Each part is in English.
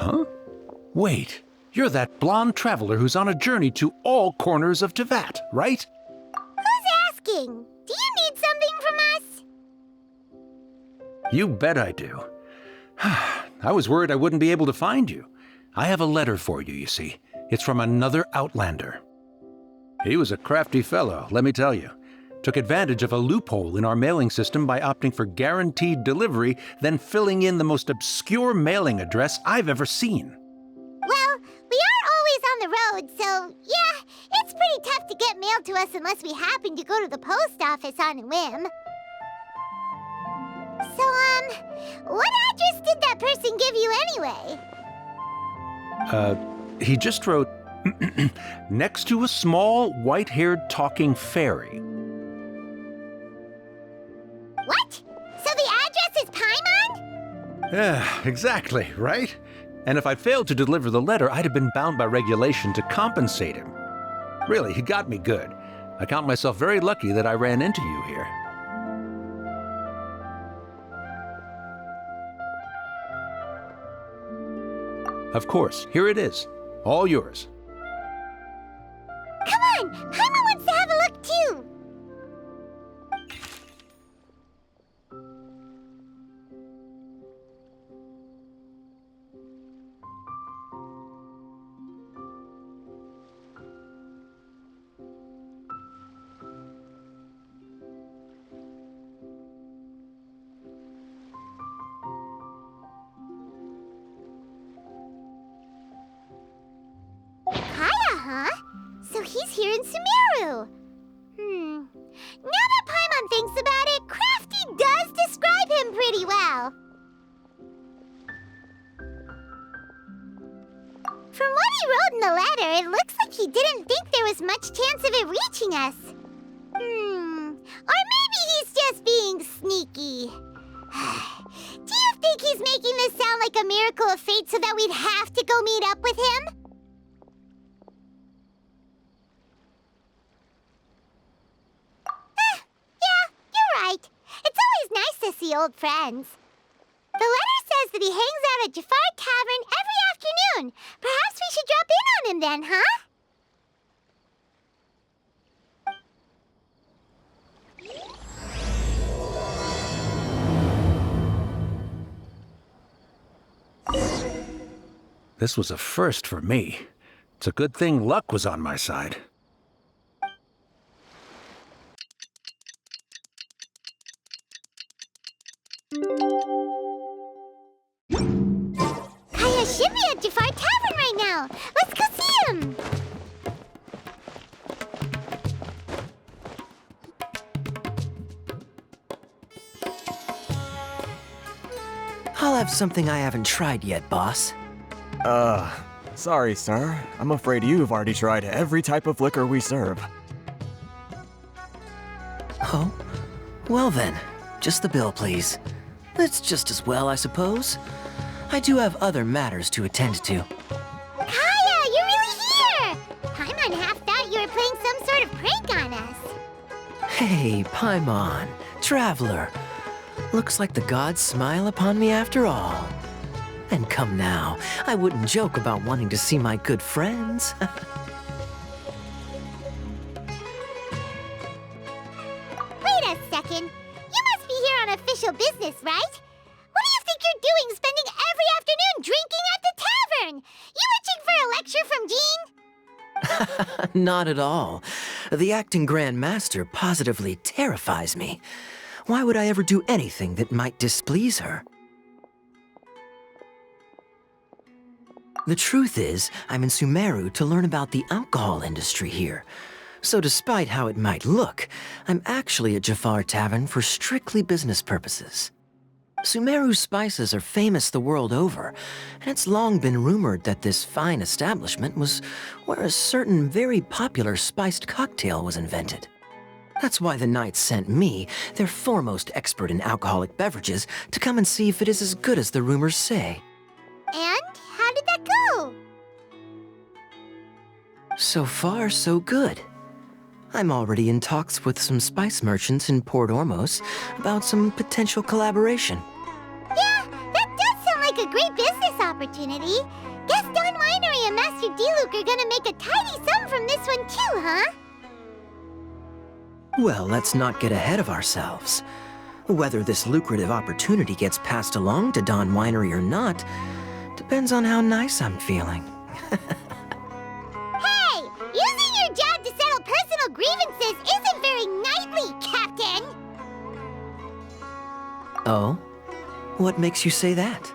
Huh? Wait, you're that blonde traveler who's on a journey to all corners of Teyvat, right? Who's asking? Do you need something from us? You bet I do. I was worried I wouldn't be able to find you. I have a letter for you, you see. It's from another Outlander. He was a crafty fellow, let me tell you. Took advantage of a loophole in our mailing system by opting for guaranteed delivery, then filling in the most obscure mailing address I've ever seen. Well, we are always on the road, so yeah, it's pretty tough to get mail to us unless we happen to go to the post office on a whim. So, what address did that person give you anyway? He just wrote, next to a small, white-haired talking fairy. What? So the address is Paimon? Yeah, exactly, right? And if I failed to deliver the letter, I'd have been bound by regulation to compensate him. Really, he got me good. I count myself very lucky that I ran into you here. Of course, here it is. All yours. Come on! Paimon wants to have a look too! Kaya, huh? So he's here in Sumeru. Now that Paimon thinks about it, Crafty does describe him pretty well. From what he wrote in the letter, it looks like he didn't think there was much chance of it reaching us. Or maybe he's just being sneaky. Do you think he's making this sound like a miracle of fate so that we'd have to go meet up with him? Yeah, you're right. It's always nice to see old friends. The letter says that he hangs out at Jafar Tavern every afternoon. Perhaps we should drop in on him then, huh? This was a first for me. It's a good thing luck was on my side. Kaya should be at Jafar Tavern right now. Let's go see him. I'll have something I haven't tried yet, boss. Sorry, sir. I'm afraid you've already tried every type of liquor we serve. Oh? Well then, just the bill, please. It's just as well, I suppose. I do have other matters to attend to. Kaya, you're really here! Paimon half thought you were playing some sort of prank on us. Hey, Paimon, traveler. Looks like the gods smile upon me after all. And come now, I wouldn't joke about wanting to see my good friends. Wait a second. You must be here on official business, right? What do you think you're doing spending every afternoon drinking at the tavern? You itching for a lecture from Jean? Not at all. The acting Grand Master positively terrifies me. Why would I ever do anything that might displease her? The truth is, I'm in Sumeru to learn about the alcohol industry here. So despite how it might look, I'm actually at Jafar Tavern for strictly business purposes. Sumeru's spices are famous the world over, and it's long been rumored that this fine establishment was where a certain very popular spiced cocktail was invented. That's why the Knights sent me, their foremost expert in alcoholic beverages, to come and see if it is as good as the rumors say. And how did that go? So far, so good. I'm already in talks with some spice merchants in Port Ormos about some potential collaboration. Yeah, that does sound like a great business opportunity. opportunity. Guess Don Winery and Master D-Luke are gonna make a tidy sum from this one too, huh? Well, let's not get ahead of ourselves. Whether this lucrative opportunity gets passed along to Don Winery or not depends on how nice I'm feeling. Hey! Using your job to settle personal grievances isn't very knightly, Captain! Oh? What makes you say that?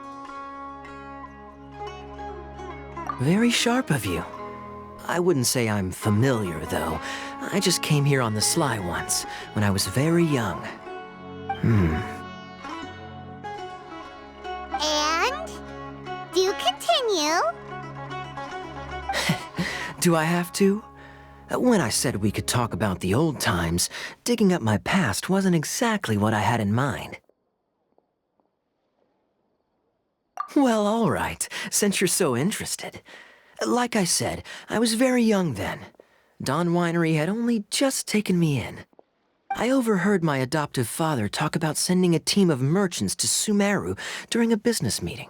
Very sharp of you. I wouldn't say I'm familiar, though. I just came here on the sly once, when I was very young. And? Do continue. Do I have to? When I said we could talk about the old times, digging up my past wasn't exactly what I had in mind. Well, all right, since you're so interested. Like I said, I was very young then. Don Winery had only just taken me in. I overheard my adoptive father talk about sending a team of merchants to Sumeru during a business meeting.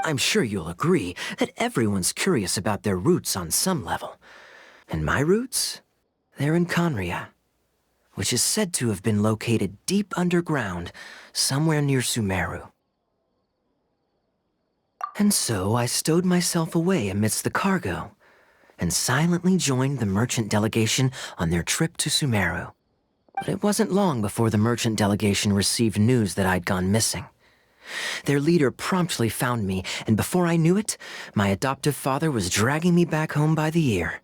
I'm sure you'll agree that everyone's curious about their roots on some level. And my roots? They're in Conria, which is said to have been located deep underground, somewhere near Sumeru. And so I stowed myself away amidst the cargo, and silently joined the merchant delegation on their trip to Sumeru. But it wasn't long before the merchant delegation received news that I'd gone missing. Their leader promptly found me, and before I knew it, my adoptive father was dragging me back home by the ear.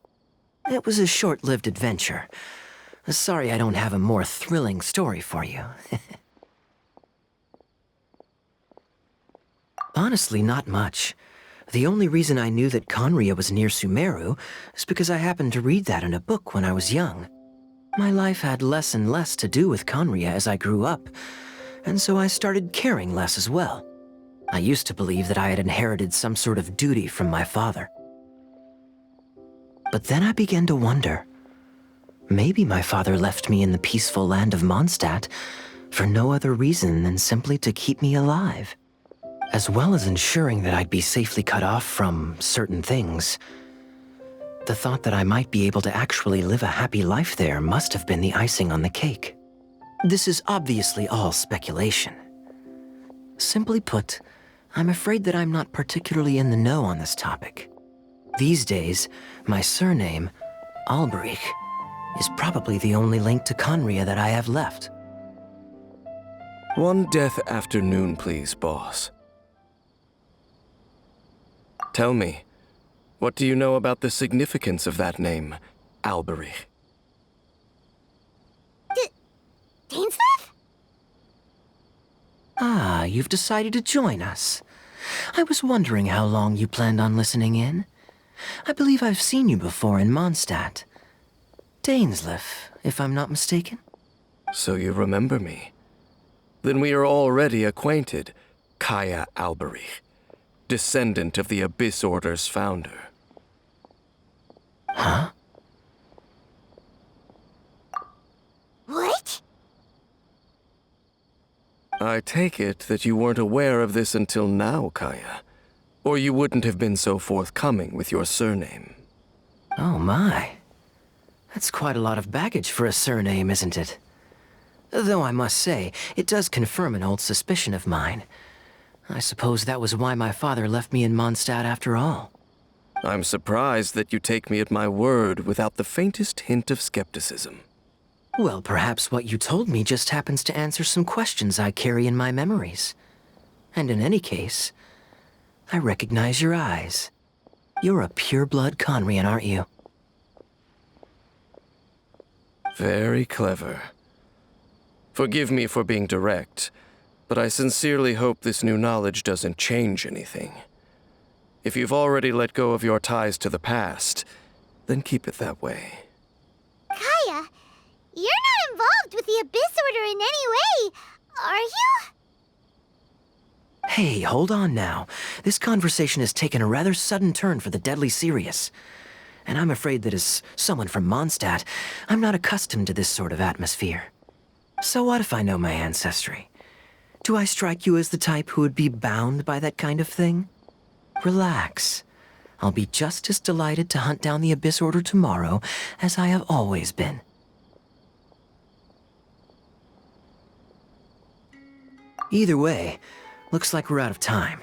It was a short-lived adventure. Sorry I don't have a more thrilling story for you. Honestly, not much. The only reason I knew that Conria was near Sumeru is because I happened to read that in a book when I was young. My life had less and less to do with Conria as I grew up, and so I started caring less as well. I used to believe that I had inherited some sort of duty from my father. But then I began to wonder, maybe my father left me in the peaceful land of Mondstadt for no other reason than simply to keep me alive. As well as ensuring that I'd be safely cut off from certain things. The thought that I might be able to actually live a happy life there must have been the icing on the cake. This is obviously all speculation. Simply put, I'm afraid that I'm not particularly in the know on this topic. These days, my surname, Alberich, is probably the only link to Conria that I have left. One death afternoon, please, boss. Tell me, what do you know about the significance of that name, Alberich? Dainsleif? Ah, you've decided to join us. I was wondering how long you planned on listening in. I believe I've seen you before in Mondstadt. Dainsleif, if I'm not mistaken. So you remember me. Then we are already acquainted, Kaya Alberich, descendant of the Abyss Order's founder. Huh? What? I take it that you weren't aware of this until now, Kaya. Or you wouldn't have been so forthcoming with your surname. Oh my. That's quite a lot of baggage for a surname, isn't it? Though I must say, it does confirm an old suspicion of mine. I suppose that was why my father left me in Mondstadt after all. I'm surprised that you take me at my word without the faintest hint of skepticism. Well, perhaps what you told me just happens to answer some questions I carry in my memories. And in any case, I recognize your eyes. You're a pure-blood Conrian, aren't you? Very clever. Forgive me for being direct, but I sincerely hope this new knowledge doesn't change anything. If you've already let go of your ties to the past, then keep it that way. Kaya, you're not involved with the Abyss Order in any way, are you? Hey, hold on now. This conversation has taken a rather sudden turn for the deadly serious. And I'm afraid that as someone from Mondstadt, I'm not accustomed to this sort of atmosphere. So what if I know my ancestry? Do I strike you as the type who would be bound by that kind of thing? Relax. I'll be just as delighted to hunt down the Abyss Order tomorrow as I have always been. Either way, looks like we're out of time.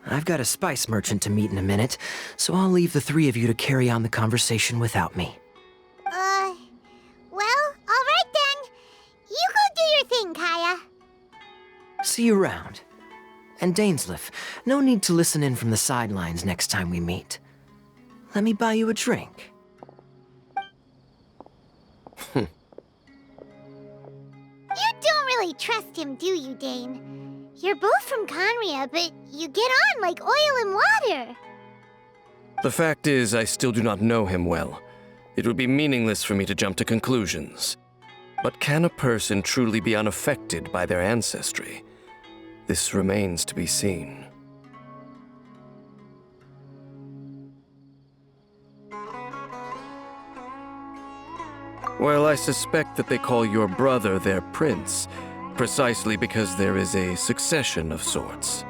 I've got a spice merchant to meet in a minute, so I'll leave the three of you to carry on the conversation without me. Well, all right then. You go do your thing, Kaya. See you around. And Dainsleif, no need to listen in from the sidelines next time we meet. Let me buy you a drink. You don't really trust him, do you, Dane? You're both from Conria, but you get on like oil and water. The fact is, I still do not know him well. It would be meaningless for me to jump to conclusions. But can a person truly be unaffected by their ancestry? This remains to be seen. Well, I suspect that they call your brother their prince, precisely because there is a succession of sorts.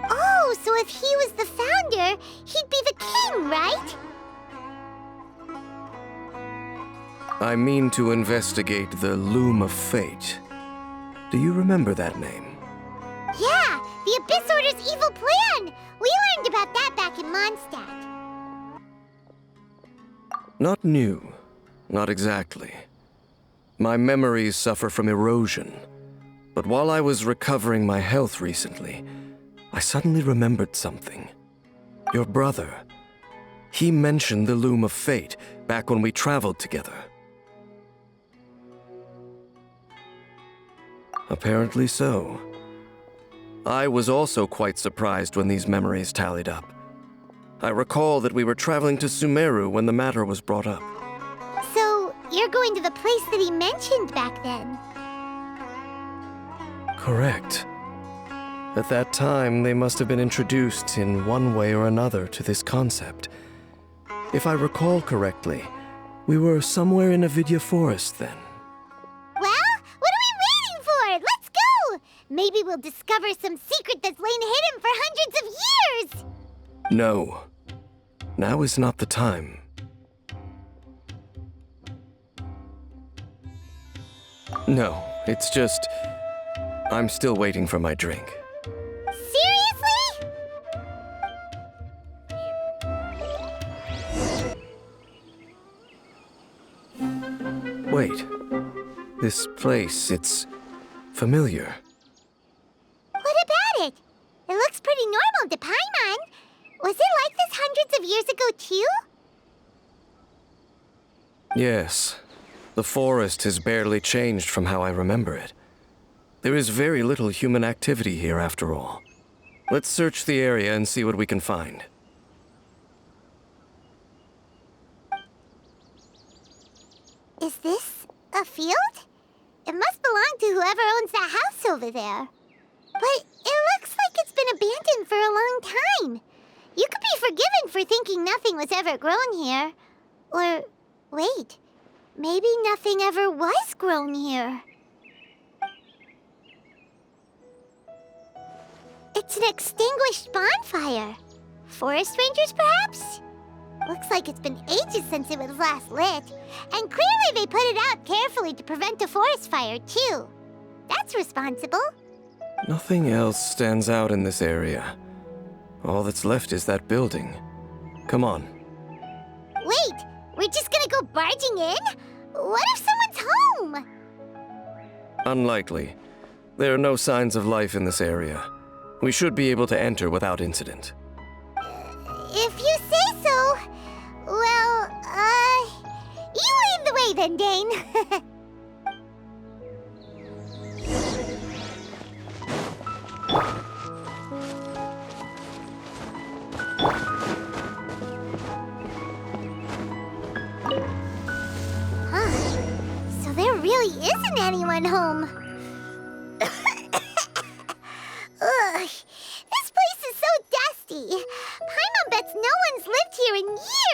Oh, so if he was the founder, he'd be the king, right? I mean to investigate the Loom of Fate. Do you remember that name? Yeah, the Abyss Order's evil plan! We learned about that back in Mondstadt. Not new. Not exactly. My memories suffer from erosion. But while I was recovering my health recently, I suddenly remembered something. Your brother. He mentioned the Loom of Fate back when we traveled together. Apparently so. I was also quite surprised when these memories tallied up. I recall that we were traveling to Sumeru when the matter was brought up. So, you're going to the place that he mentioned back then? Correct. At that time, they must have been introduced in one way or another to this concept. If I recall correctly, we were somewhere in Avidya Forest then. Well, what are we waiting for? Let's go! Maybe we'll discover some secret that's lain hidden for hundreds of years! No. Now is not the time. No, it's just... I'm still waiting for my drink. Seriously? Wait. This place, it's familiar. What about it? It looks pretty normal to Paimon. Was it like this hundreds of years ago, too? Yes. The forest has barely changed from how I remember it. There is very little human activity here, after all. Let's search the area and see what we can find. Is this a field? It must belong to whoever owns that house over there. But it looks like it's been abandoned for a long time. You could be forgiven for thinking nothing was ever grown here. Or, wait, maybe nothing ever was grown here. It's an extinguished bonfire. Forest rangers, perhaps? Looks like it's been ages since it was last lit. And clearly they put it out carefully to prevent a forest fire, too. That's responsible. Nothing else stands out in this area. All that's left is that building. Come on. Wait, we're just gonna go barging in? What if someone's home? Unlikely. There are no signs of life in this area. We should be able to enter without incident. If you say so. Well, you lead the way then, Dane. So there really isn't anyone home. Ugh, this place is so dusty. Paimon bets no one's lived here in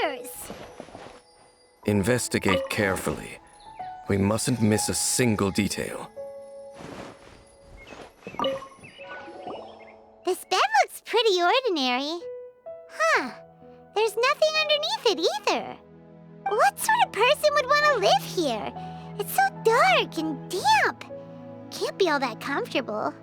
years. Investigate carefully. We mustn't miss a single detail. This bed looks pretty ordinary. worth it either. What sort of person would want to live here? It's so dark and damp. Can't be all that comfortable.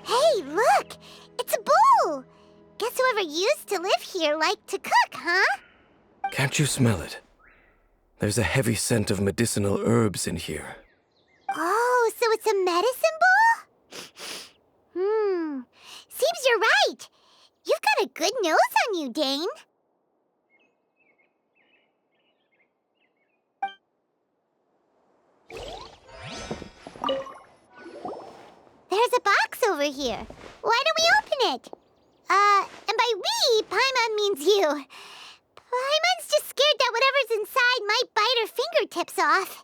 Hey, look! It's a bull! Guess whoever used to live here liked to cook, huh? Can't you smell it? There's a heavy scent of medicinal herbs in here. Oh, so it's a medicine bull? Seems you're right. You've got a good nose on you, Dane. There's a box over here. Why don't we open it? And by we, Paimon means you. Paimon's just scared that whatever's inside might bite her fingertips off.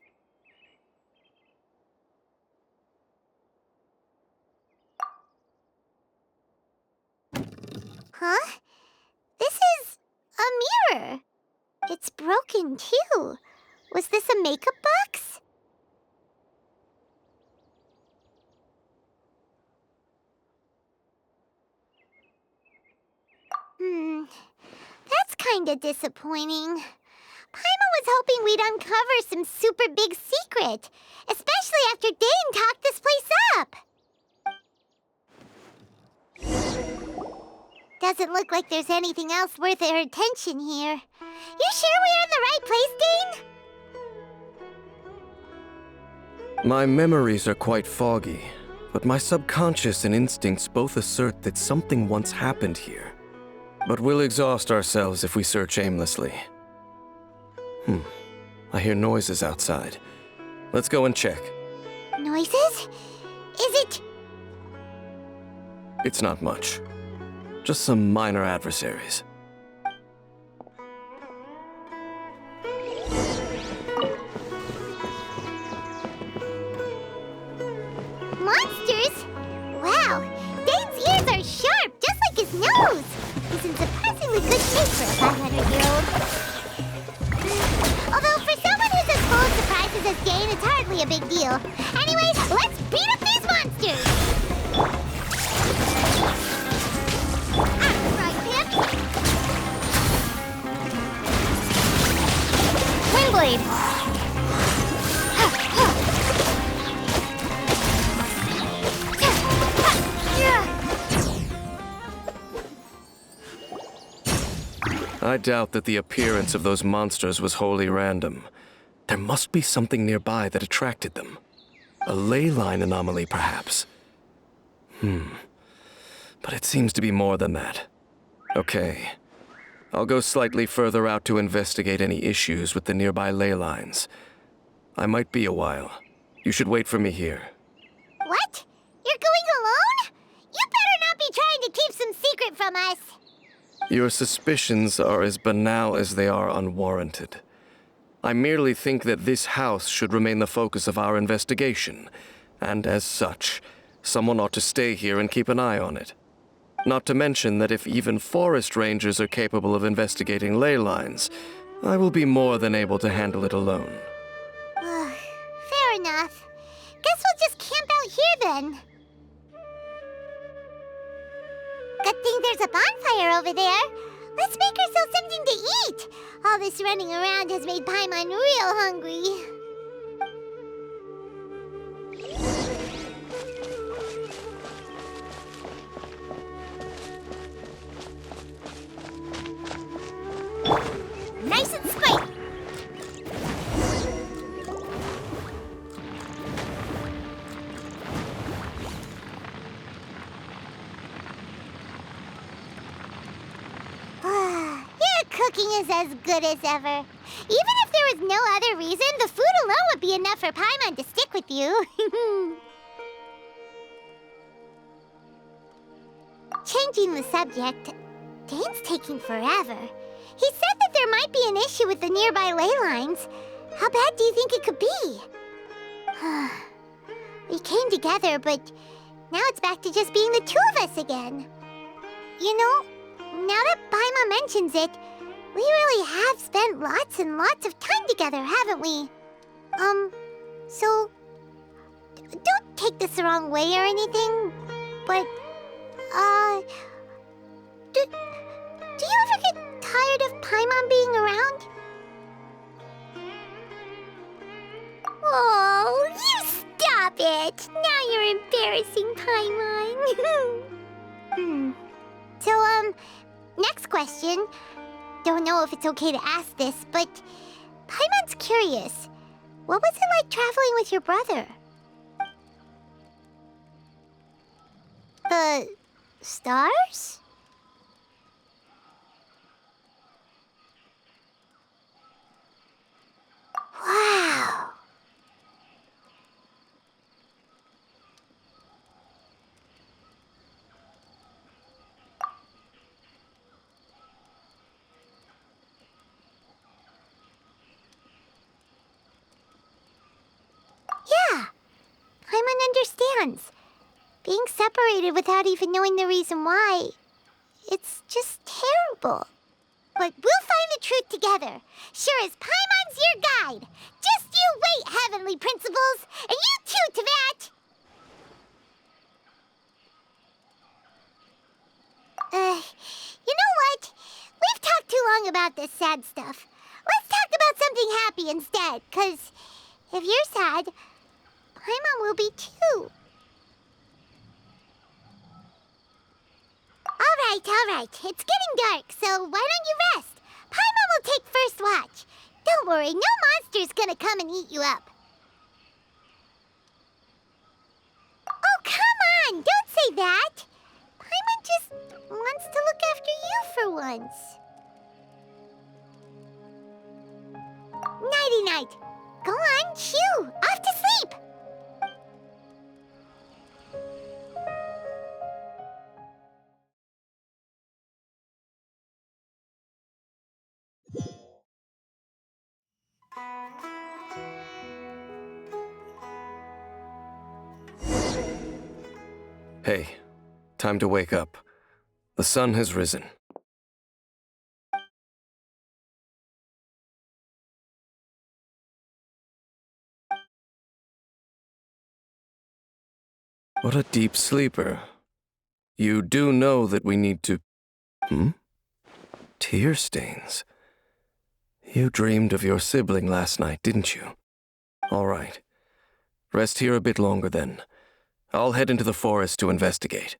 Huh? This is a mirror. It's broken, too. Was this a makeup box? That's kinda disappointing. Paimon was hoping we'd uncover some super big secret, especially after Dane talked this place up. Doesn't look like there's anything else worth our attention here. You sure we're in the right place, Dane? My memories are quite foggy, but my subconscious and instincts both assert that something once happened here. But we'll exhaust ourselves if we search aimlessly. I hear noises outside. Let's go and check. Noises? Is it... It's not much. Just some minor adversaries. Monsters? Wow, Dane's ears are sharp, just like his nose. He's in surprisingly good shape for a 500-year-old. Although for someone who's as full of surprises as Dane, it's hardly a big deal. Anyways, let's beat up these monsters! Windblade! I doubt that the appearance of those monsters was wholly random. There must be something nearby that attracted them. A ley line anomaly, perhaps. But it seems to be more than that. Okay. I'll go slightly further out to investigate any issues with the nearby ley lines. I might be a while. You should wait for me here. What? You're going alone? You better not be trying to keep some secret from us. Your suspicions are as banal as they are unwarranted. I merely think that this house should remain the focus of our investigation, and as such, someone ought to stay here and keep an eye on it. Not to mention that if even forest rangers are capable of investigating ley lines, I will be more than able to handle it alone. Fair enough. Guess we'll just camp out here then. Good thing there's a bonfire over there. Let's make ourselves something to eat. All this running around has made Paimon real hungry. Nice and straight. Your cooking is as good as ever. Even if there was no other reason, the food alone would be enough for Paimon to stick with you. Changing the subject, Dane's taking forever. He said that there might be an issue with the nearby ley lines. How bad do you think it could be? We came together, but now it's back to just being the two of us again. You know, now that Paimon mentions it, we really have spent lots and lots of time together, haven't we? So, don't take this the wrong way or anything, But, do you ever get tired of Paimon being around? Oh, you stop it! Now you're embarrassing Paimon. So, next question. Don't know if it's okay to ask this, but Paimon's curious. What was it like traveling with your brother? The stars? Wow. Yeah, Paimon understands. Being separated without even knowing the reason why, it's just terrible. But we'll find the truth together. Sure as Paimon's your guide. Just you wait, Heavenly Principles, and you too, Teyvat! You know what? We've talked too long about this sad stuff. Let's talk about something happy instead, 'cause if you're sad, Paimon will be too. All right. It's getting dark, so why don't you rest? Paimon will take first watch. Don't worry, no monster's gonna come and eat you up. Oh, come on! Don't say that! Paimon just wants to look after you for once. Nighty-night. Go on, shoo! Off to sleep! Hey, time to wake up. The sun has risen. What a deep sleeper. You do know that we need to... Tear stains. You dreamed of your sibling last night, didn't you? All right. Rest here a bit longer then. I'll head into the forest to investigate.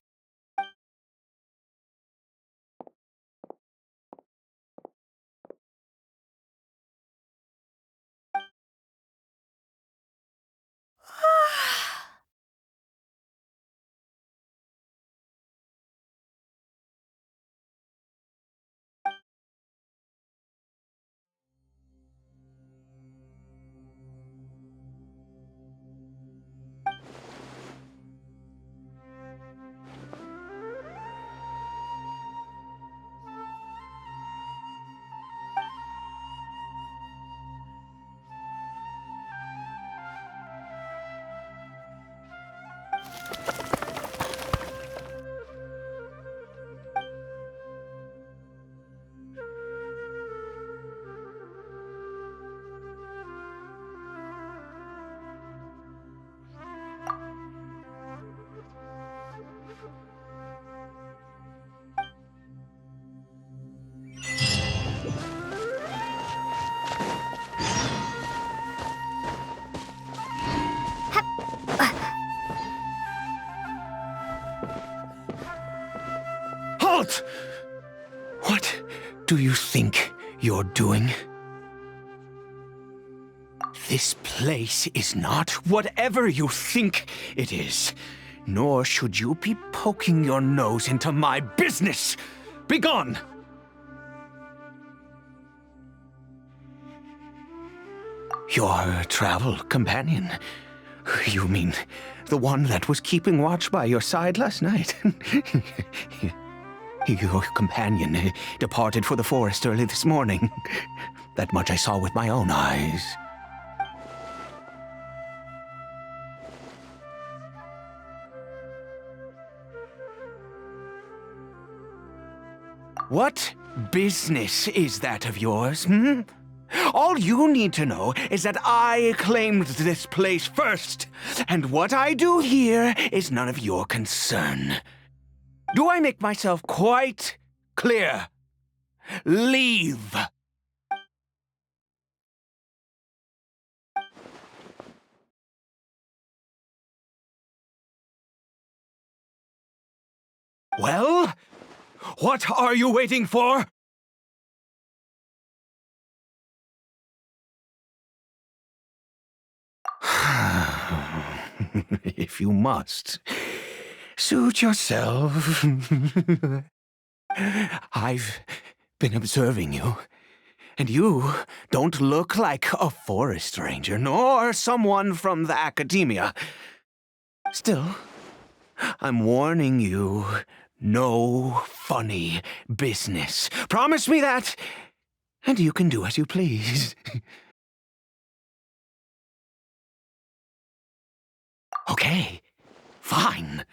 Halt! What do you think you're doing? This place is not whatever you think it is. Nor should you be poking your nose into my business. Begone! Your travel companion? You mean the one that was keeping watch by your side last night? Your companion departed for the forest early this morning. That much I saw with my own eyes. What business is that of yours, All you need to know is that I claimed this place first, and what I do here is none of your concern. Do I make myself quite clear? Leave! Well, what are you waiting for? If you must, suit yourself. I've been observing you, and you don't look like a forest ranger, nor someone from the academia. Still, I'm warning you, no funny business. Promise me that, and you can do as you please. Okay, fine.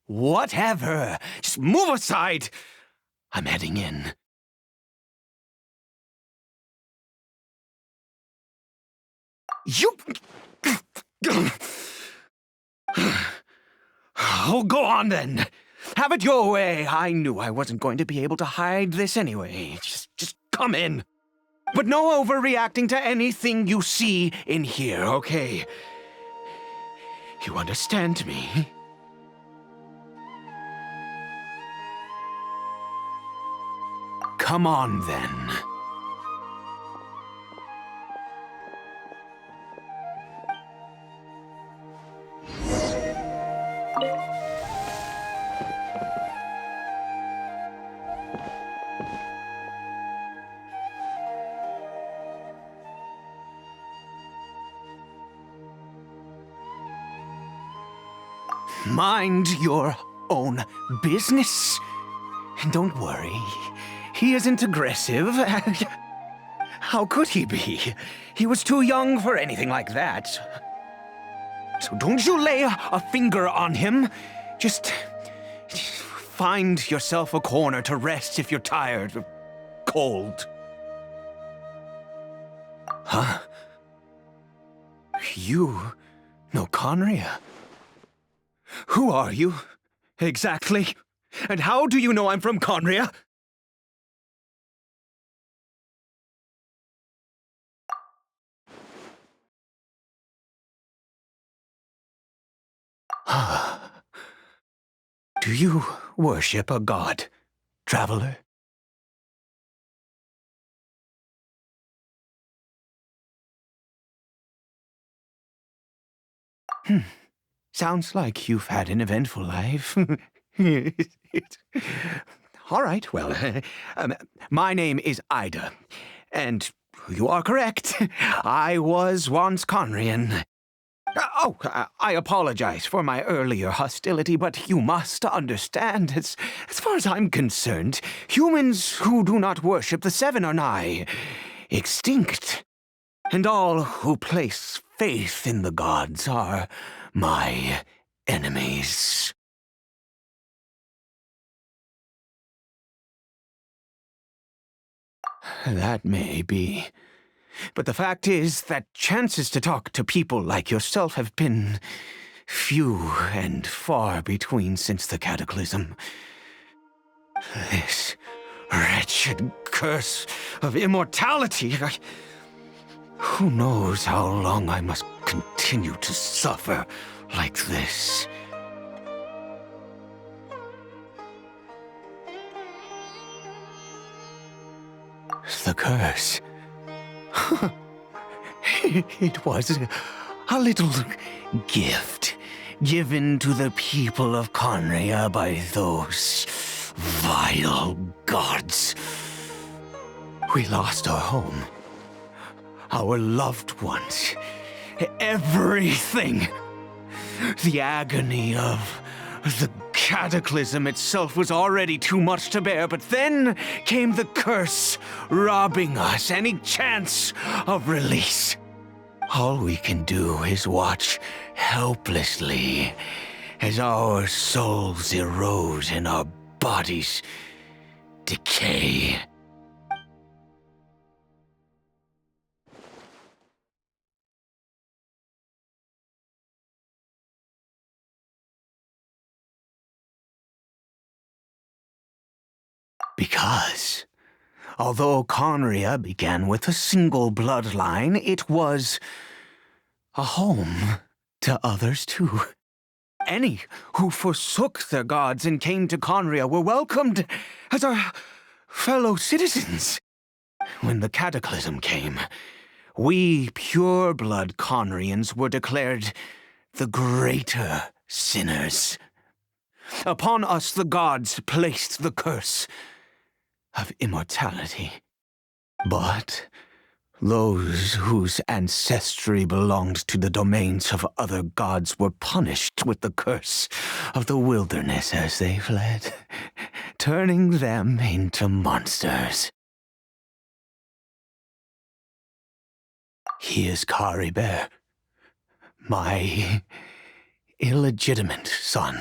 Whatever. Just move aside. I'm heading in. You... Oh, go on then. Have it your way. I knew I wasn't going to be able to hide this anyway. Just come in. But no overreacting to anything you see in here, okay? You understand me? Come on, then. Mind your own business. And don't worry, he isn't aggressive. How could he be? He was too young for anything like that. So don't you lay a finger on him. Just find yourself a corner to rest if you're tired or cold. Huh? You know Conria? Who are you, exactly? And how do you know I'm from Conria? Do you worship a god, traveler? Sounds like you've had an eventful life. All right, well, my name is Ida, and you are correct. I was once Conrian. I apologize for my earlier hostility, but you must understand, as far as I'm concerned, humans who do not worship the Seven are nigh extinct, and all who place faith in the gods are my enemies. That may be. But the fact is that chances to talk to people like yourself have been few and far between since the cataclysm. This wretched curse of immortality. Who knows how long I must continue to suffer like this? The curse. It was a little gift given to the people of Conria by those vile gods. We lost our home, our loved ones, everything. The agony of the cataclysm itself was already too much to bear, but then came the curse, robbing us any chance of release. All we can do is watch helplessly as our souls erode and our bodies decay. Because although Conria began with a single bloodline, it was a home to others too. Any who forsook their gods and came to Conria were welcomed as our fellow citizens. When the cataclysm came, we pure-blood Conrians were declared the greater sinners. Upon us the gods placed the curse of immortality. But those whose ancestry belonged to the domains of other gods were punished with the curse of the wilderness as they fled, turning them into monsters. He is Kari Bear, my illegitimate son.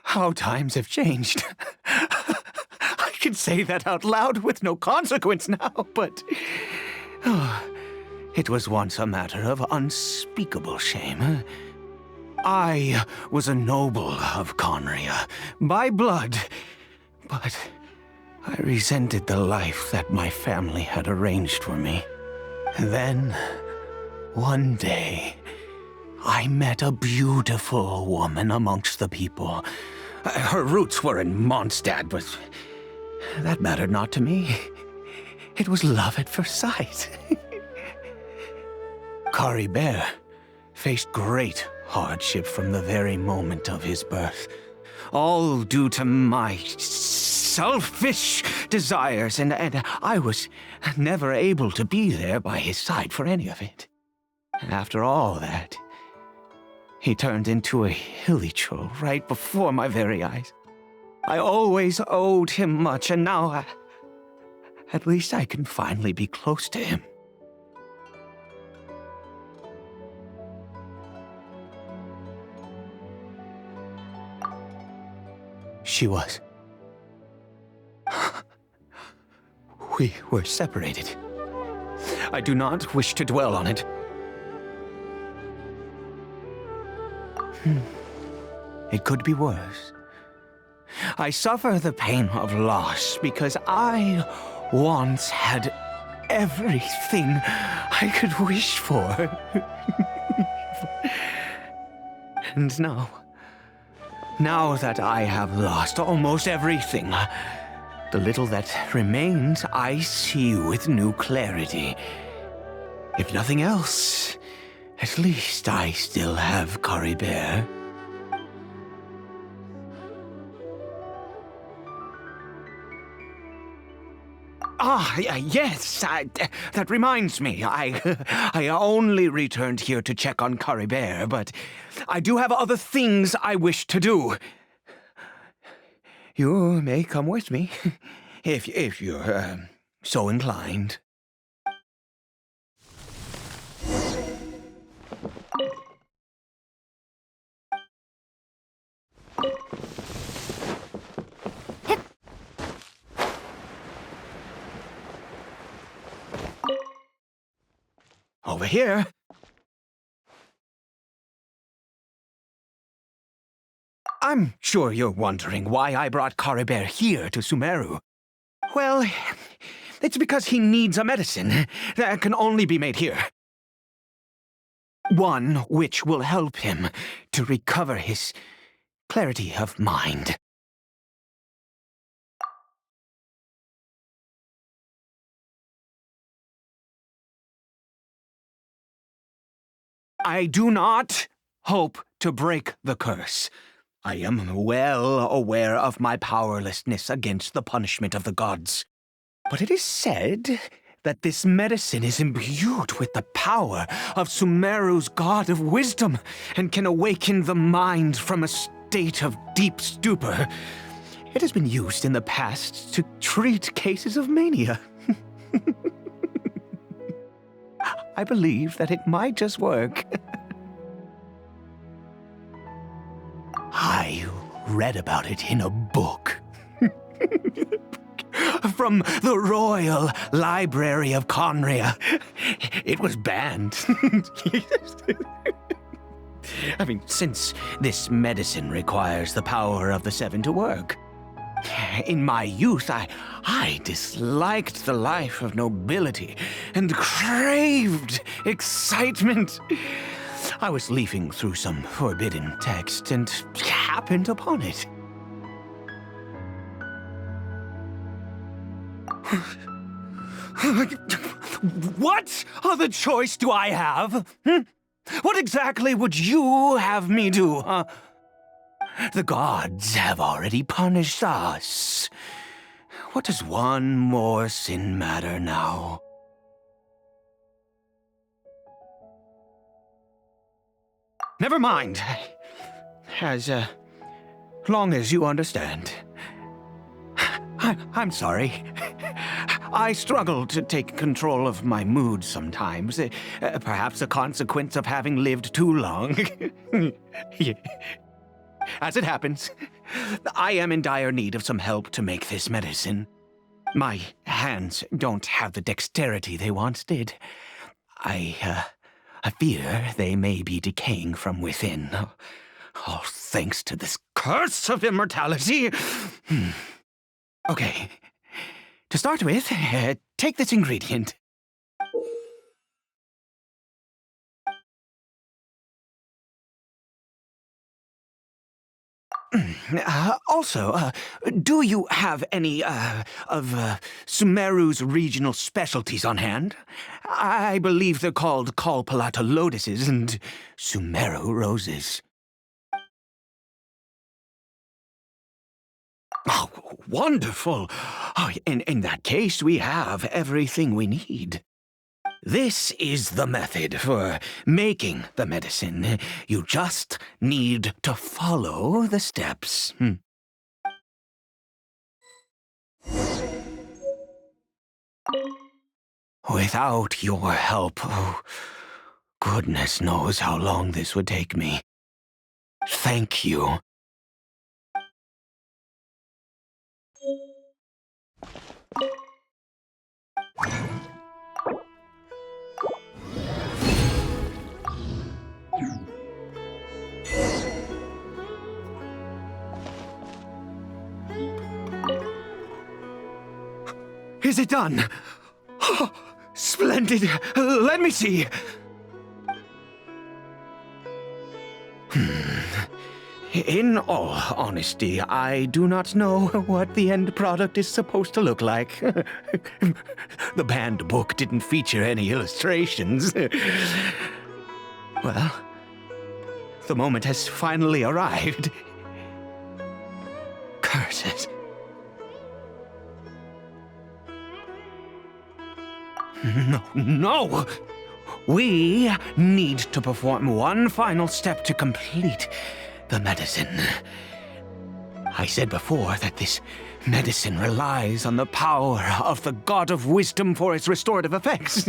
How times have changed. I can say that out loud with no consequence now, but it was once a matter of unspeakable shame. I was a noble of Conria, by blood, but I resented the life that my family had arranged for me. Then, one day, I met a beautiful woman amongst the people. Her roots were in Mondstadt, but that mattered not to me. It was love at first sight. Kari Bear faced great hardship from the very moment of his birth, all due to my selfish desires, and I was never able to be there by his side for any of it. After all that, he turned into a hilichurl right before my very eyes. I always owed him much, and now at least I can finally be close to him. She was. We were separated. I do not wish to dwell on it. It could be worse. I suffer the pain of loss because I once had everything I could wish for. And now that I have lost almost everything, the little that remains I see with new clarity. If nothing else, at least I still have Kari Bear. Yes, that reminds me. I only returned here to check on Kari Bear, but I do have other things I wish to do. You may come with me, if you're so inclined. Over here. I'm sure you're wondering why I brought Kari Bear here to Sumeru. Well, it's because he needs a medicine that can only be made here. One which will help him to recover his clarity of mind. I do not hope to break the curse. I am well aware of my powerlessness against the punishment of the gods. But it is said that this medicine is imbued with the power of Sumeru's god of wisdom and can awaken the mind from a state of deep stupor. It has been used in the past to treat cases of mania. I believe that it might just work. I read about it in a book. From the Royal Library of Conria. It was banned. I mean, since this medicine requires the power of the Seven to work. In my youth, I disliked the life of nobility and craved excitement. I was leafing through some forbidden text and happened upon it. What other choice do I have? What exactly would you have me do, huh? The gods have already punished us. What does one more sin matter now? Never mind. As long as you understand. I'm sorry. I struggle to take control of my mood sometimes. Perhaps a consequence of having lived too long. As it happens, I am in dire need of some help to make this medicine. My hands don't have the dexterity they once did. I fear they may be decaying from within. All thanks to this curse of immortality. Okay. To start with, take this ingredient. Also, do you have any, of Sumeru's regional specialties on hand? I believe they're called Kalpalata lotuses and Sumeru roses. Oh, wonderful! Oh, in that case, we have everything we need. This is the method for making the medicine. You just need to follow the steps. Without your help, oh, goodness knows how long this would take me. Thank you. Is it done? Oh, splendid. Let me see. In all honesty, I do not know what the end product is supposed to look like. The banned book didn't feature any illustrations. Well, the moment has finally arrived. Curses. No! We need to perform one final step to complete the medicine. I said before that this medicine relies on the power of the God of Wisdom for its restorative effects.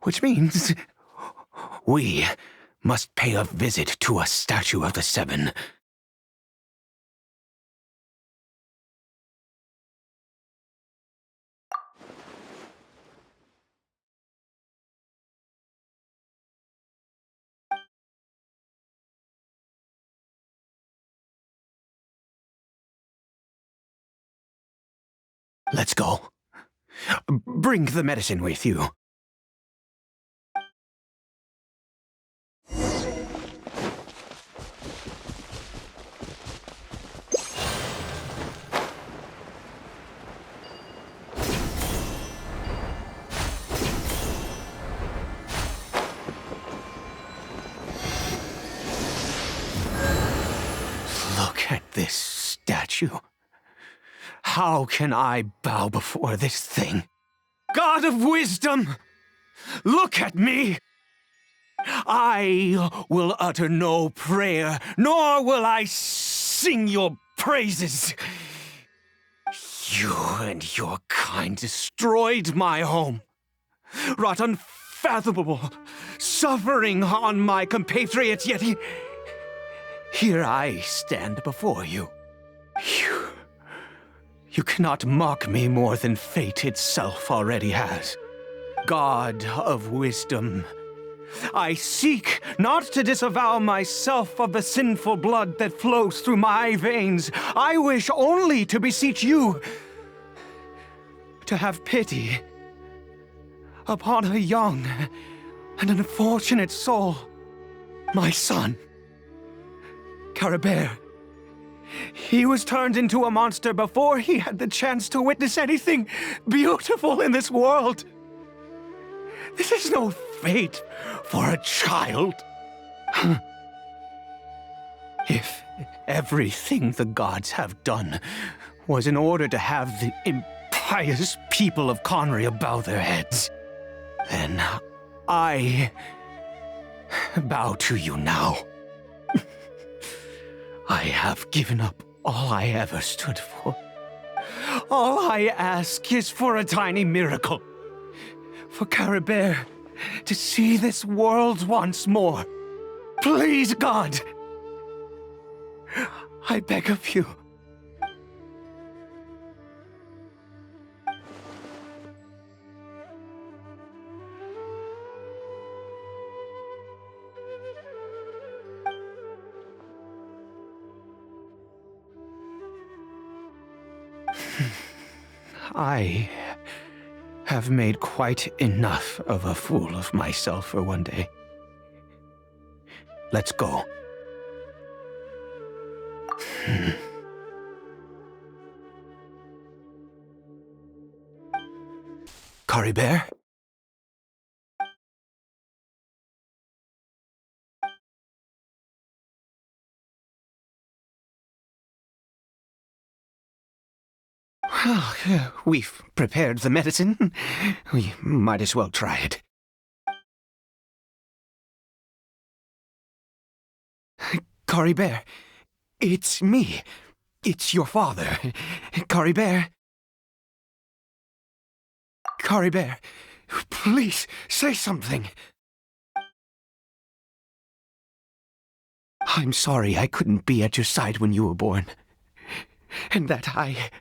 Which means we must pay a visit to a statue of the Seven. Let's go. Bring the medicine with you. Look at this statue. How can I bow before this thing? God of Wisdom, look at me! I will utter no prayer, nor will I sing your praises. You and your kind destroyed my home, wrought unfathomable suffering on my compatriots, yet here I stand before you. You cannot mock me more than fate itself already has. God of Wisdom, I seek not to disavow myself of the sinful blood that flows through my veins. I wish only to beseech you to have pity upon a young and unfortunate soul, my son, Caribert. He was turned into a monster before he had the chance to witness anything beautiful in this world. This is no fate for a child. If everything the gods have done was in order to have the impious people of Conria bow their heads, then I bow to you now. I have given up all I ever stood for. All I ask is for a tiny miracle. For Caribert to see this world once more. Please, God. I beg of you. I have made quite enough of a fool of myself for one day. Let's go. Caribert? Well, we've prepared the medicine. We might as well try it. Caribert, it's me. It's your father. Caribert. Caribert, please say something. I'm sorry I couldn't be at your side when you were born. And that I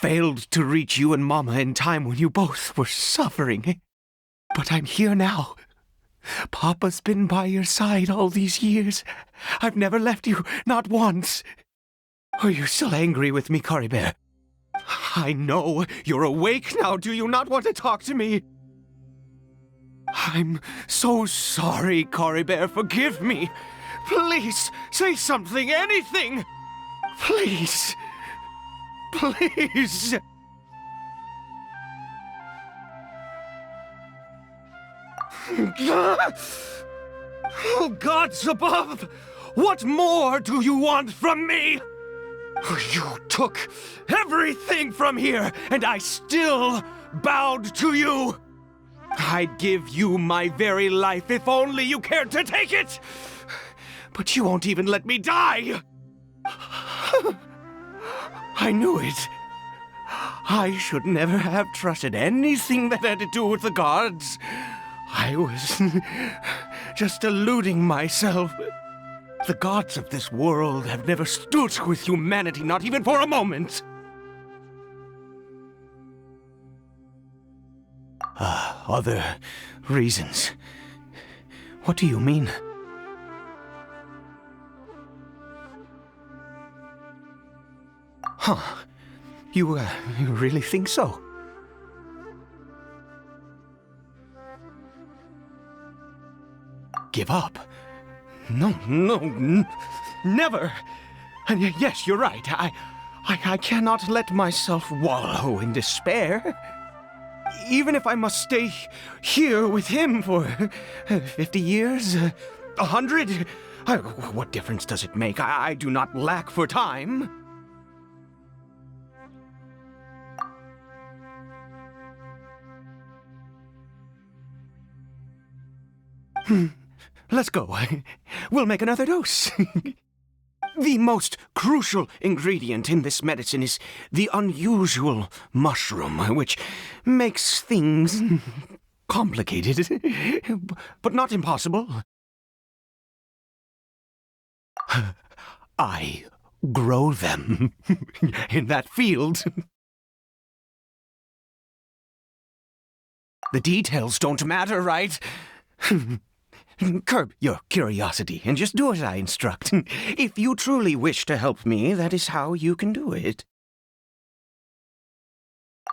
failed to reach you and Mama in time when you both were suffering. But I'm here now. Papa's been by your side all these years. I've never left you, not once. Are you still angry with me, Caribert? I know you're awake now. Do you not want to talk to me? I'm so sorry, Caribert. Forgive me. Please, say something, anything. Please. Please. Oh, gods above! What more do you want from me? You took everything from here, and I still bowed to you. I'd give you my very life if only you cared to take it. But you won't even let me die. I knew it. I should never have trusted anything that had to do with the gods. I was just deluding myself. The gods of this world have never stood with humanity, not even for a moment. Other reasons. What do you mean? Huh. You really think so? Give up? No, never. And yes, you're right. I cannot let myself wallow in despair. Even if I must stay here with him for 50 years, 100, what difference does it make? I do not lack for time. Let's go. We'll make another dose. The most crucial ingredient in this medicine is the unusual mushroom, which makes things complicated, but not impossible. I grow them in that field. The details don't matter, right? Curb your curiosity and just do as I instruct. If you truly wish to help me, that is how you can do it.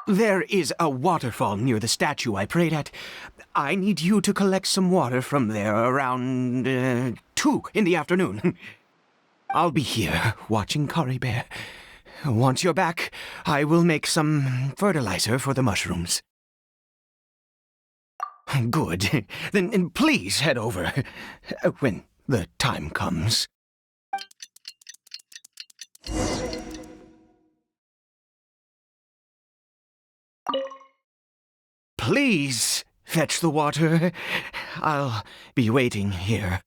There is a waterfall near the statue I prayed at. I need you to collect some water from there around 2 in the afternoon. I'll be here watching Kari Bear. Once you're back, I will make some fertilizer for the mushrooms. Good. Then please head over when the time comes. Please fetch the water. I'll be waiting here.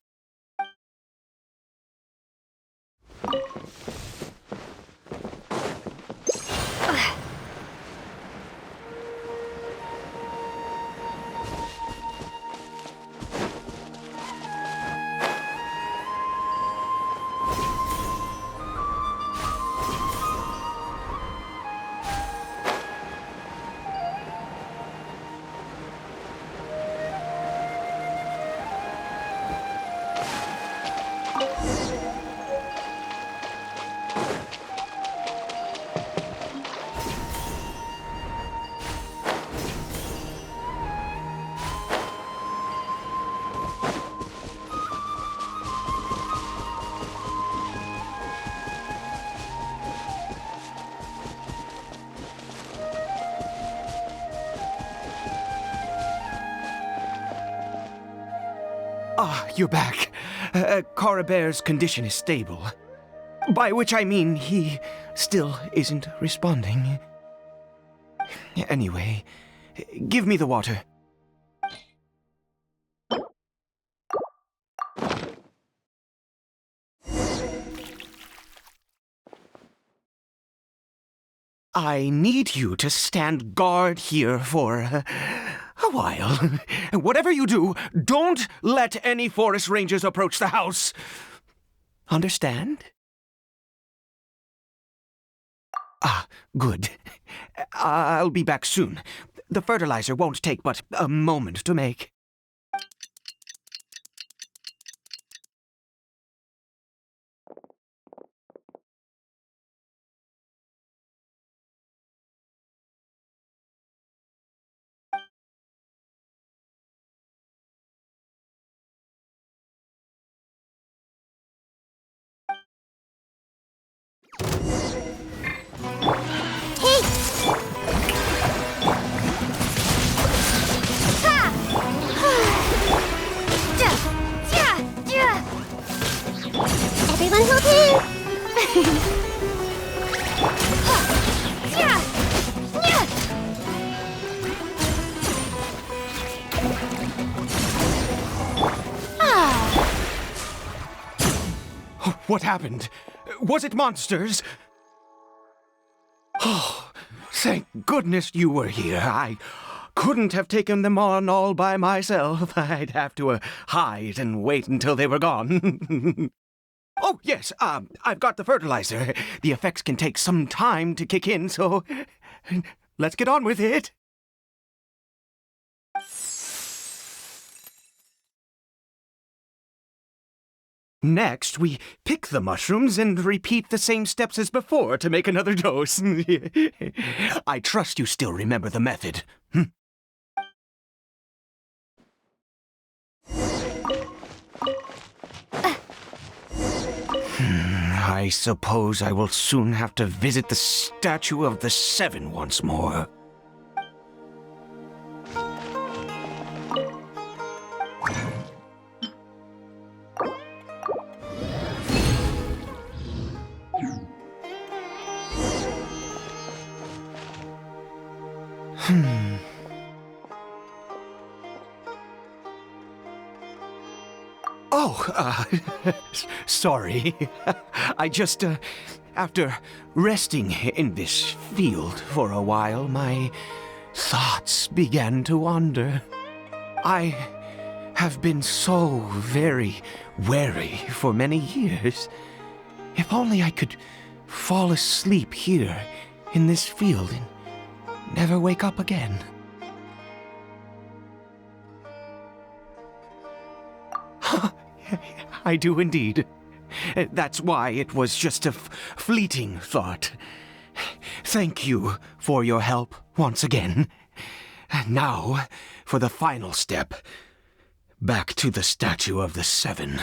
Ah, you're back. Kari Bear's condition is stable. By which I mean he still isn't responding. Anyway, give me the water. I need you to stand guard here for a while. Whatever you do, don't let any forest rangers approach the house. Understand? Ah, good. I'll be back soon. The fertilizer won't take but a moment to make. Everyone hold hands! What happened? Was it monsters? Oh, thank goodness you were here. I couldn't have taken them on all by myself. I'd have to hide and wait until they were gone. Oh, yes, I've got the fertilizer. The effects can take some time to kick in, so let's get on with it. Next, we pick the mushrooms and repeat the same steps as before to make another dose. I trust you still remember the method. I suppose I will soon have to visit the statue of the Seven once more. Oh, sorry. I just, after resting in this field for a while, my thoughts began to wander. I have been so very wary for many years. If only I could fall asleep here in this field and never wake up again. I do indeed. That's why it was just a fleeting thought. Thank you for your help once again. Now, for the final step. Back to the Statue of the Seven.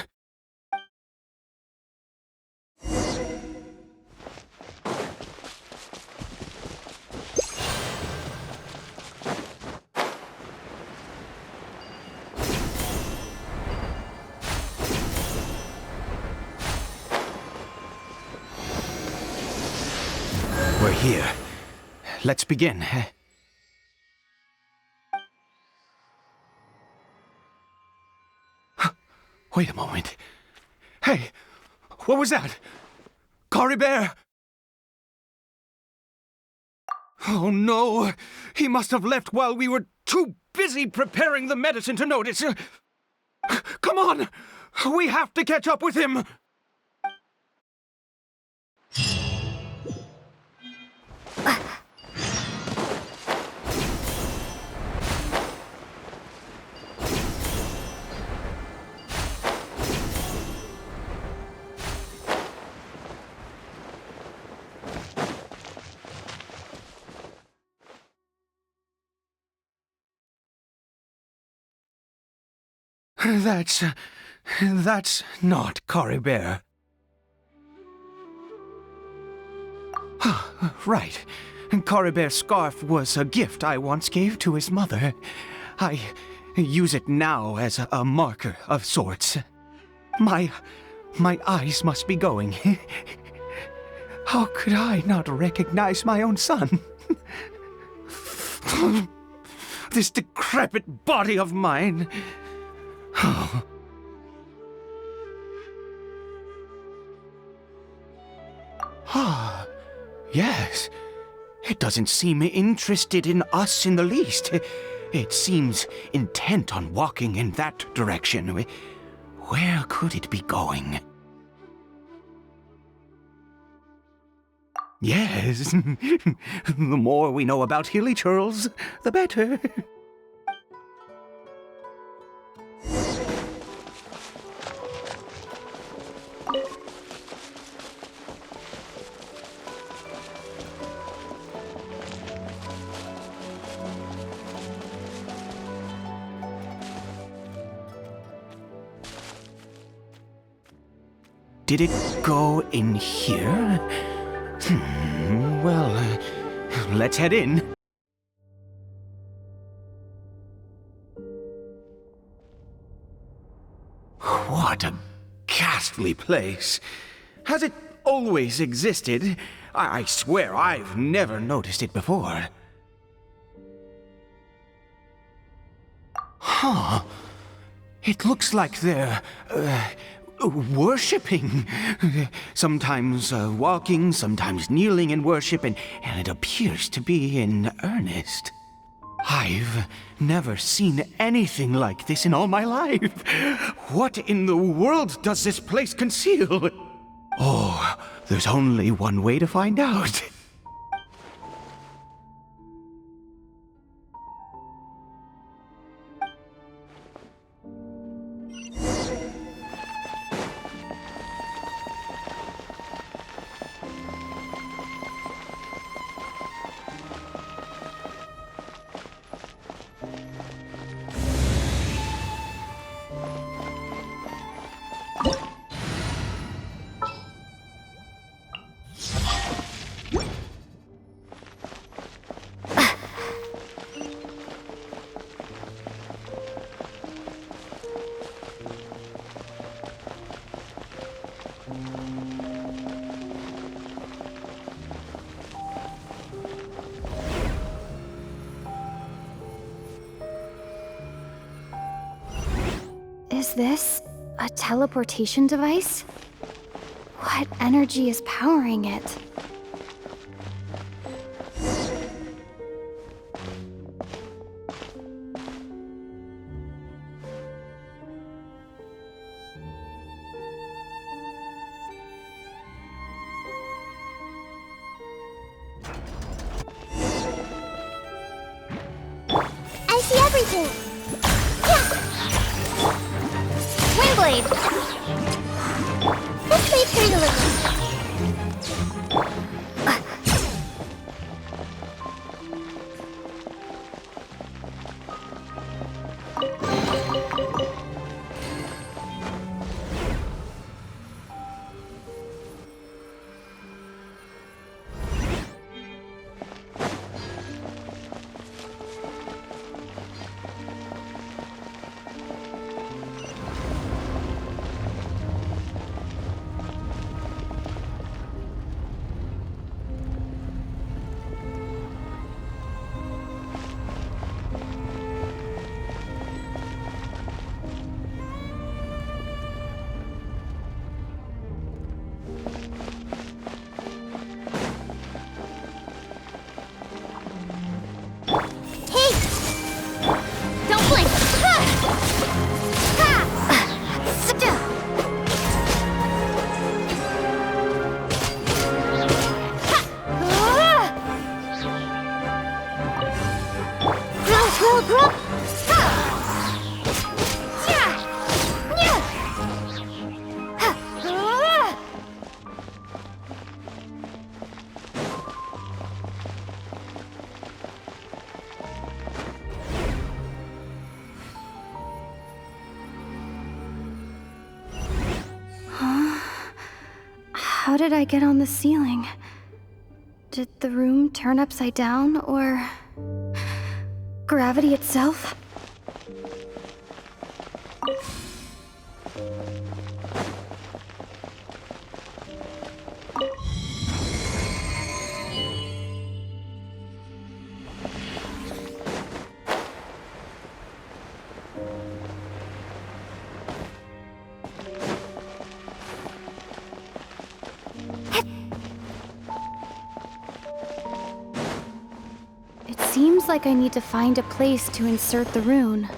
We're here. Let's begin. Wait a moment. Hey, what was that? Cory Bear! Oh no! He must have left while we were too busy preparing the medicine to notice. Come on! We have to catch up with him! That's not Cory Bear. Right. Cory Bear's scarf was a gift I once gave to his mother. I use it now as a marker of sorts. My eyes must be going. How could I not recognize my own son? This decrepit body of mine. Yes. It doesn't seem interested in us in the least. It seems intent on walking in that direction. Where could it be going? Yes. The more we know about Hilly Churls, the better. Did it go in here? Well, let's head in. What a ghastly place. Has it always existed? I swear I've never noticed it before. Huh. It looks like they're, worshipping. Sometimes walking, sometimes kneeling in worship, and it appears to be in earnest. I've never seen anything like this in all my life. What in the world does this place conceal? Oh, there's only one way to find out. Is this a teleportation device? What energy is powering it? I see everything. Yeah. Wind blade. Let's wait for the little. Don't blink. How did I get on the ceiling? Did the room turn upside down, or gravity itself? It seems like I need to find a place to insert the rune.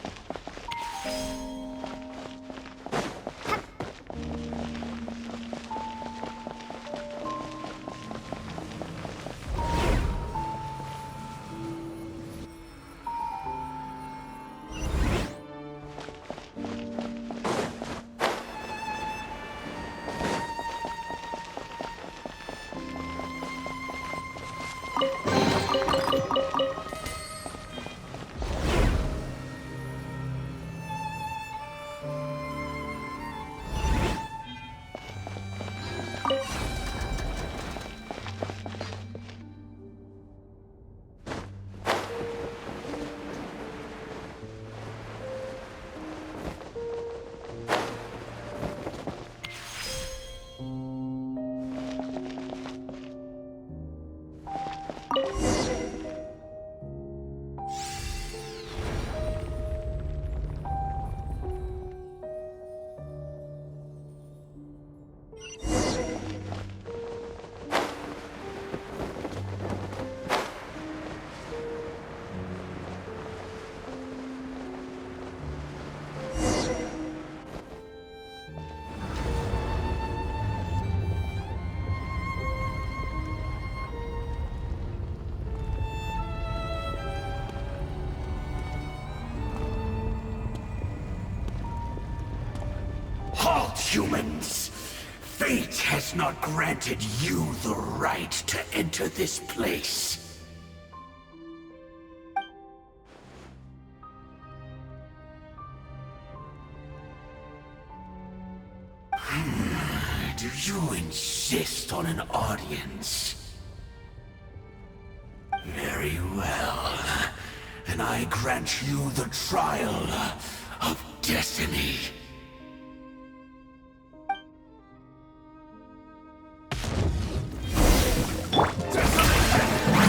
Halt, humans! Fate has not granted you the right to enter this place. Do you insist on an audience? Very well. Then I grant you the trial of destiny.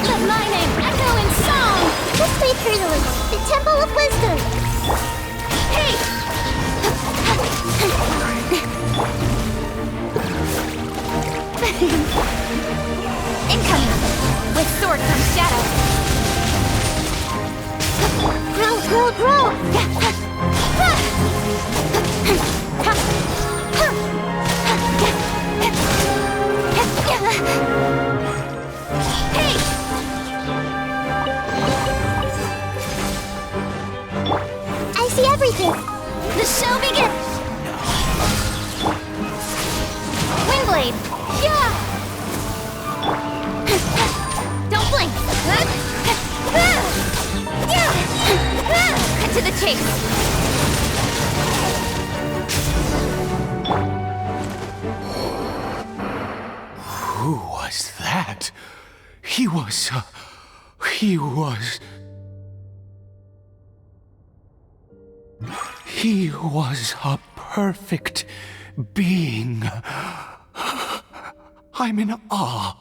Let my name echo in song! Let's wait for the Temple of Wisdom. Hey! Incoming! With sword comes shadow. Grow! Hey! I see everything. The show begins! blade! Yeah! Don't blink! Cut to the chase! Who was that? He was a perfect being. I'm in awe.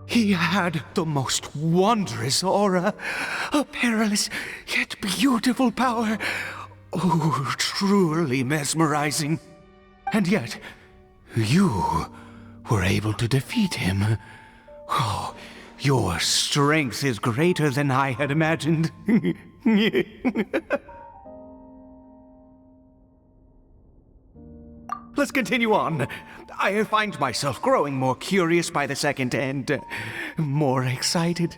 He had the most wondrous aura, a perilous yet beautiful power. Oh, truly mesmerizing. And yet, you were able to defeat him. Oh, your strength is greater than I had imagined. Let's continue on. I find myself growing more curious by the second and more excited.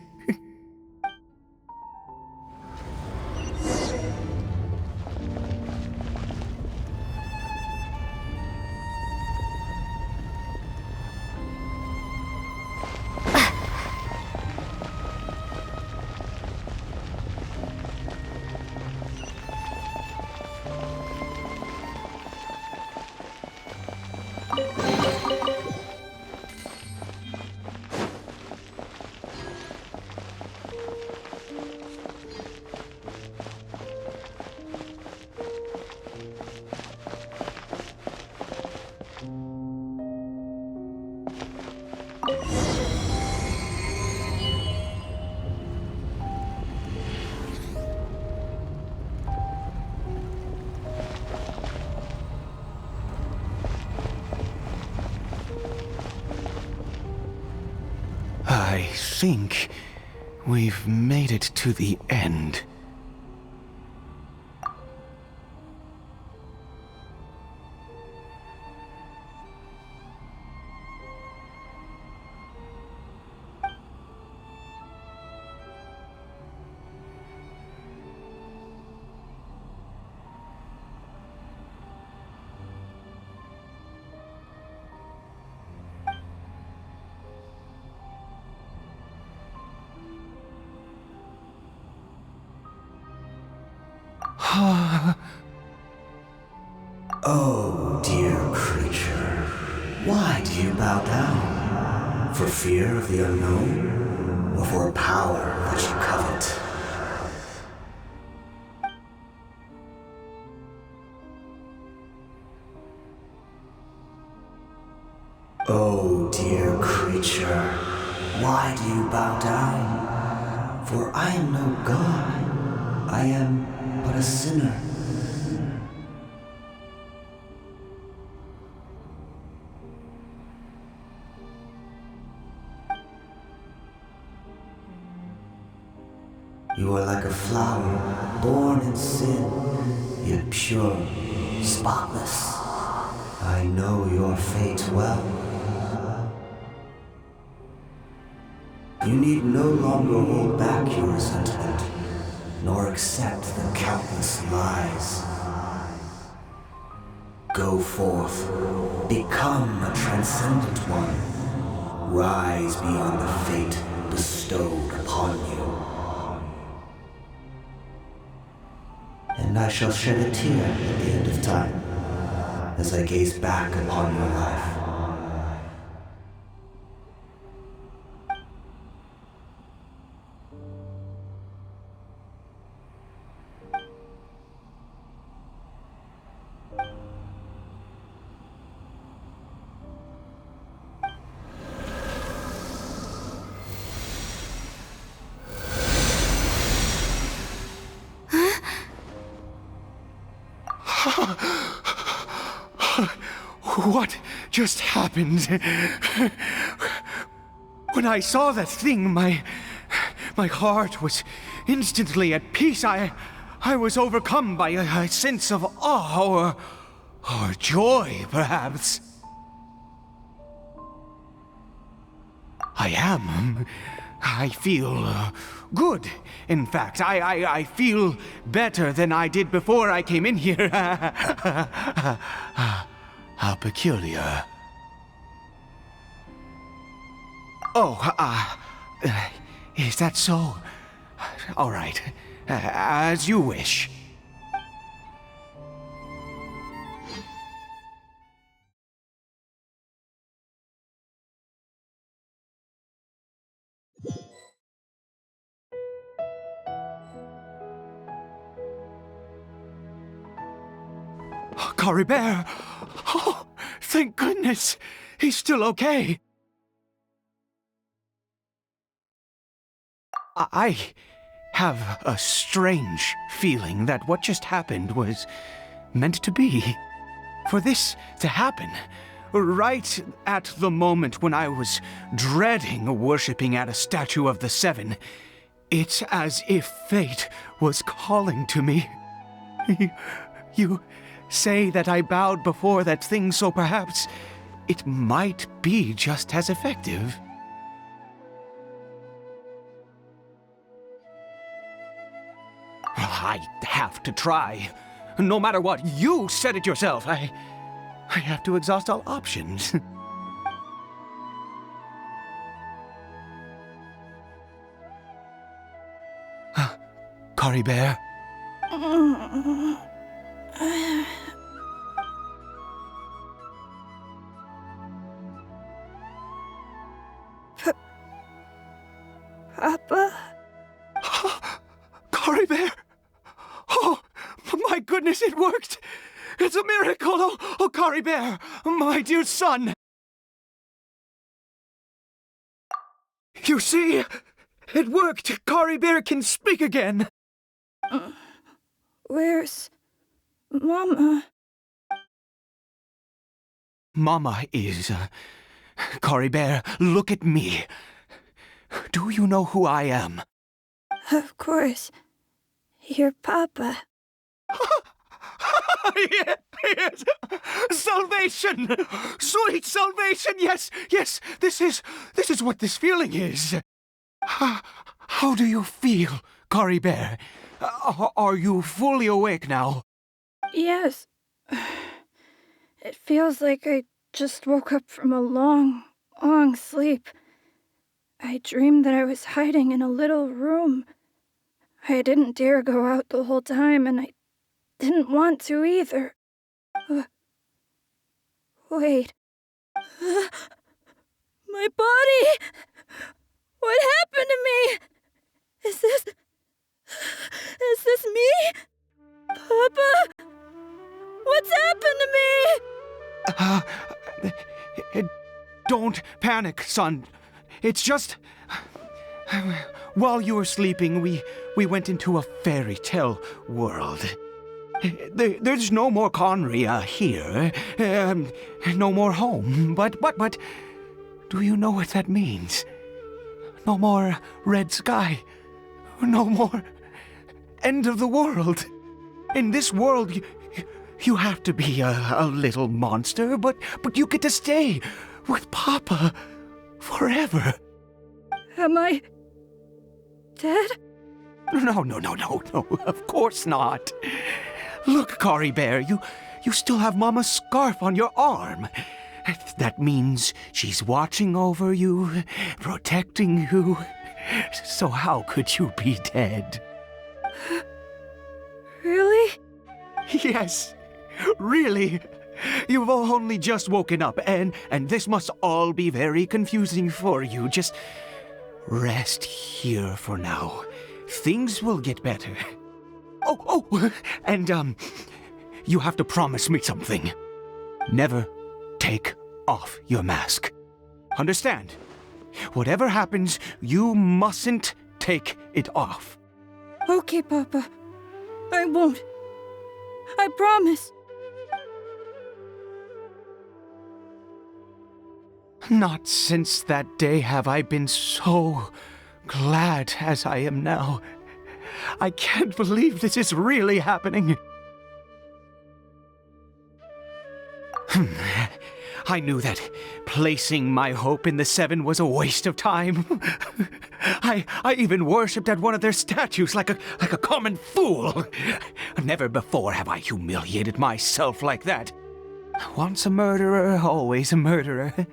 I think we've made it to the end. Oh, dear creature, why do you bow down? For fear of the unknown? Or for a power that you covet? Oh, dear creature, why do you bow down? For I am no god, I am but a sinner. You are like a flower, born in sin, yet pure, spotless. I know your fate well. You need no longer hold back your resentment, nor accept the countless lies. Go forth, become a transcendent one. Rise beyond the fate bestowed upon you. And I shall shed a tear at the end of time, as I gaze back upon your life. What just happened? When I saw that thing, my heart was instantly at peace. I was overcome by a sense of awe or joy, perhaps. I feel good. In fact, I feel better than I did before I came in here. How peculiar. Oh, is that so? All right. As you wish. Cory Bear! Oh, thank goodness! He's still okay! I have a strange feeling that what just happened was meant to be. For this to happen, right at the moment when I was dreading worshipping at a statue of the Seven, it's as if fate was calling to me. You say that I bowed before that thing, so perhaps it might be just as effective. I have to try. No matter what, you said it yourself. I have to exhaust all options. Cory Bear? Papa? Cory Bear! Oh, my goodness, it worked! It's a miracle! Oh, Cory Bear, my dear son! You see? It worked! Cory Bear can speak again! Where's Mama? Mama is... Cory Bear, look at me. Do you know who I am? Of course. Your Papa. Yes! Salvation! Sweet salvation! Yes, yes! This is what this feeling is. How do you feel, Cory Bear? Are you fully awake now? Yes. It feels like I just woke up from a long, long sleep. I dreamed that I was hiding in a little room. I didn't dare go out the whole time, and I didn't want to either. Wait. My body! What happened to me? Is this me? Papa? What's happened to me? Don't panic, son. It's just... While you were sleeping, we went into a fairy tale world. There's no more Conria here. No more home. But... Do you know what that means? No more red sky. No more end of the world. In this world, you have to be a little monster, but you get to stay with Papa forever. Am I dead? No, of course not. Look, Cory Bear, you still have Mama's scarf on your arm. That means she's watching over you, protecting you. So how could you be dead? Really? Yes, really. You've only just woken up, and this must all be very confusing for you. Just rest here for now. Things will get better. Oh, and you have to promise me something. Never take off your mask. Understand? Whatever happens, you mustn't take it off. Okay, Papa. I won't. I promise. Not since that day have I been so glad as I am now. I can't believe this is really happening. I knew that placing my hope in the Seven was a waste of time. I even worshipped at one of their statues like a common fool. Never before have I humiliated myself like that. Once a murderer, always a murderer.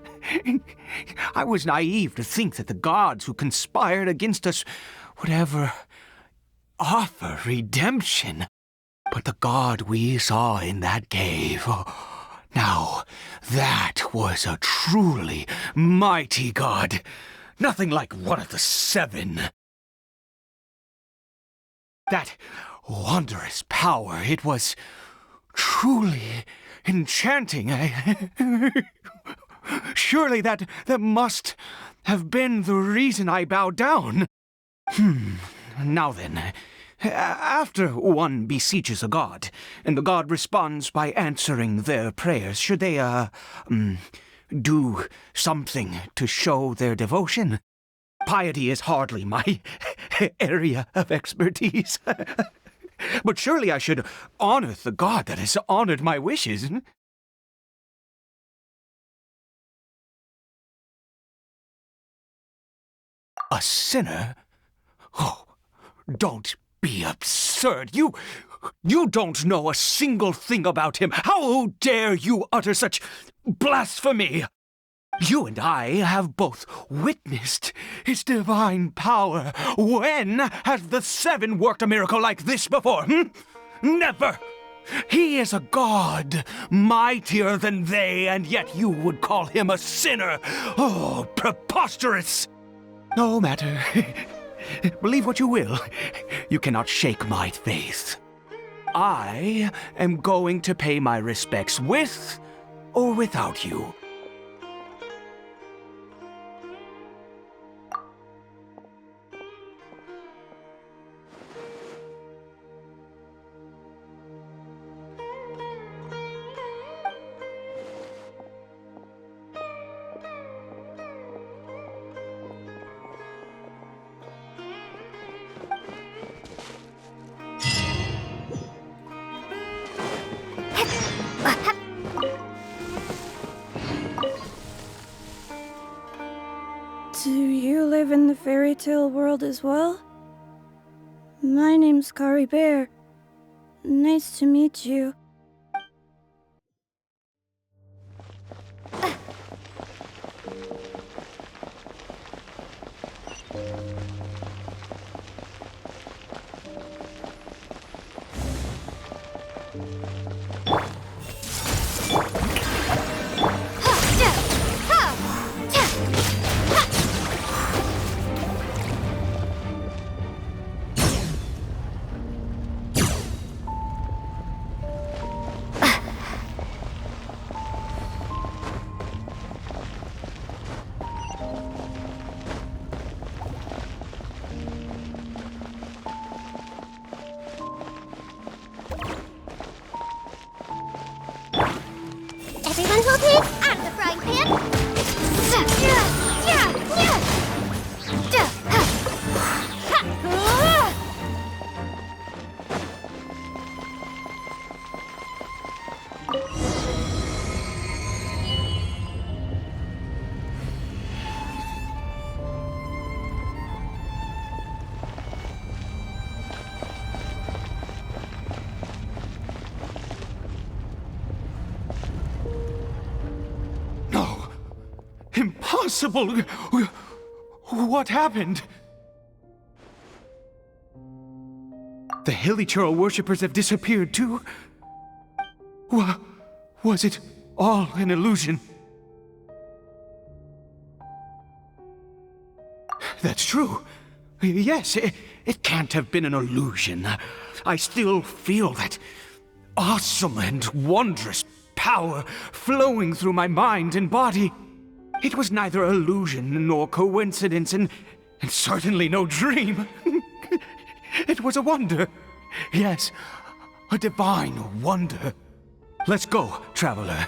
I was naive to think that the gods who conspired against us would ever offer redemption. But the god we saw in that cave, now, that was a truly mighty god. Nothing like one of the seven. That wondrous power, it was truly enchanting. Surely that must have been the reason I bowed down. Now then, after one beseeches a god, and the god responds by answering their prayers, should they, do something to show their devotion? Piety is hardly my area of expertise. But surely I should honor the god that has honored my wishes. A sinner? Oh, don't be absurd. You don't know a single thing about him. How dare you utter such blasphemy? You and I have both witnessed his divine power. When has the seven worked a miracle like this before? Never! He is a god, mightier than they, and yet you would call him a sinner. Oh, preposterous! No matter. Believe what you will. You cannot shake my faith. I am going to pay my respects with or without you. Do you live in the fairy tale world as well? My name's Kari Bear. Nice to meet you. Everyone hold it out of the frying pan. No. Impossible. What happened? The Hilichurl worshippers have disappeared too? Was it all an illusion? That's true. Yes, it can't have been an illusion. I still feel that awesome and wondrous power flowing through my mind and body. It was neither illusion nor coincidence, and certainly no dream. It was a wonder. Yes, a divine wonder. Let's go, traveler.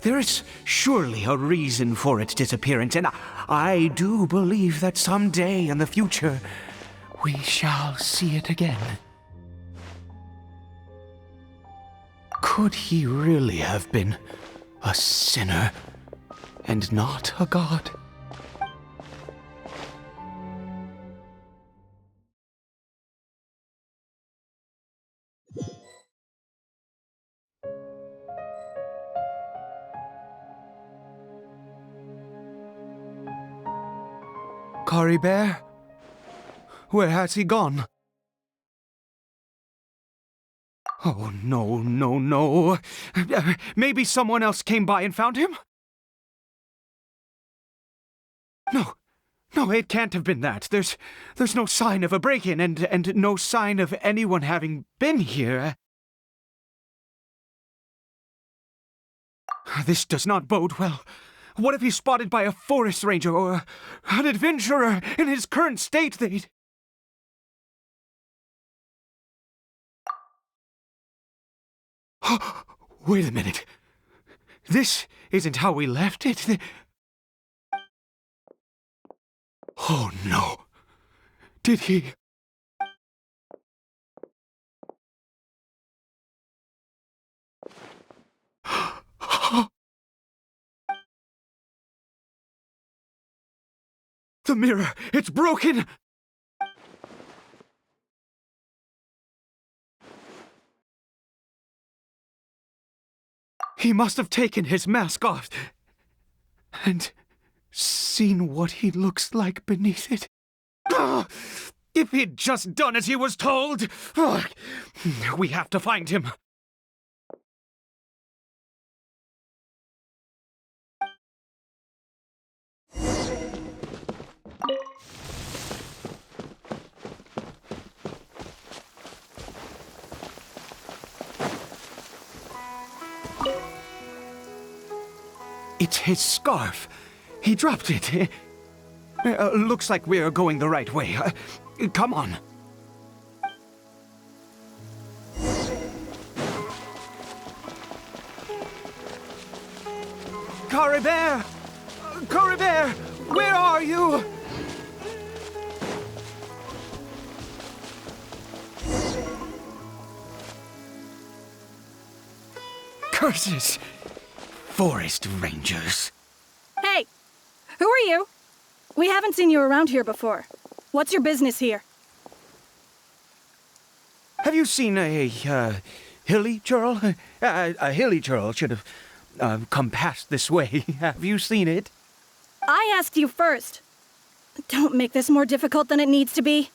There is surely a reason for its disappearance, and I do believe that someday in the future we shall see it again. Could he really have been a sinner and not a god? Cory Bear? Where has he gone? Oh, no, no, no. Maybe someone else came by and found him? No, it can't have been that. There's no sign of a break-in and no sign of anyone having been here. This does not bode well. What if he's spotted by a forest ranger or an adventurer in his current state? They'd... Wait a minute. This isn't how we left it. Oh, no. Did he... The mirror! It's broken! He must have taken his mask off and seen what he looks like beneath it. If he'd just done as he was told! We have to find him. It's his scarf. He dropped it. Looks like we're going the right way. Come on. Cory Bear! Cory Bear! Where are you? Curses! Forest rangers. Hey! Who are you? We haven't seen you around here before. What's your business here? Have you seen a hilly churl? A hilly churl should have come past this way. Have you seen it? I asked you first. Don't make this more difficult than it needs to be.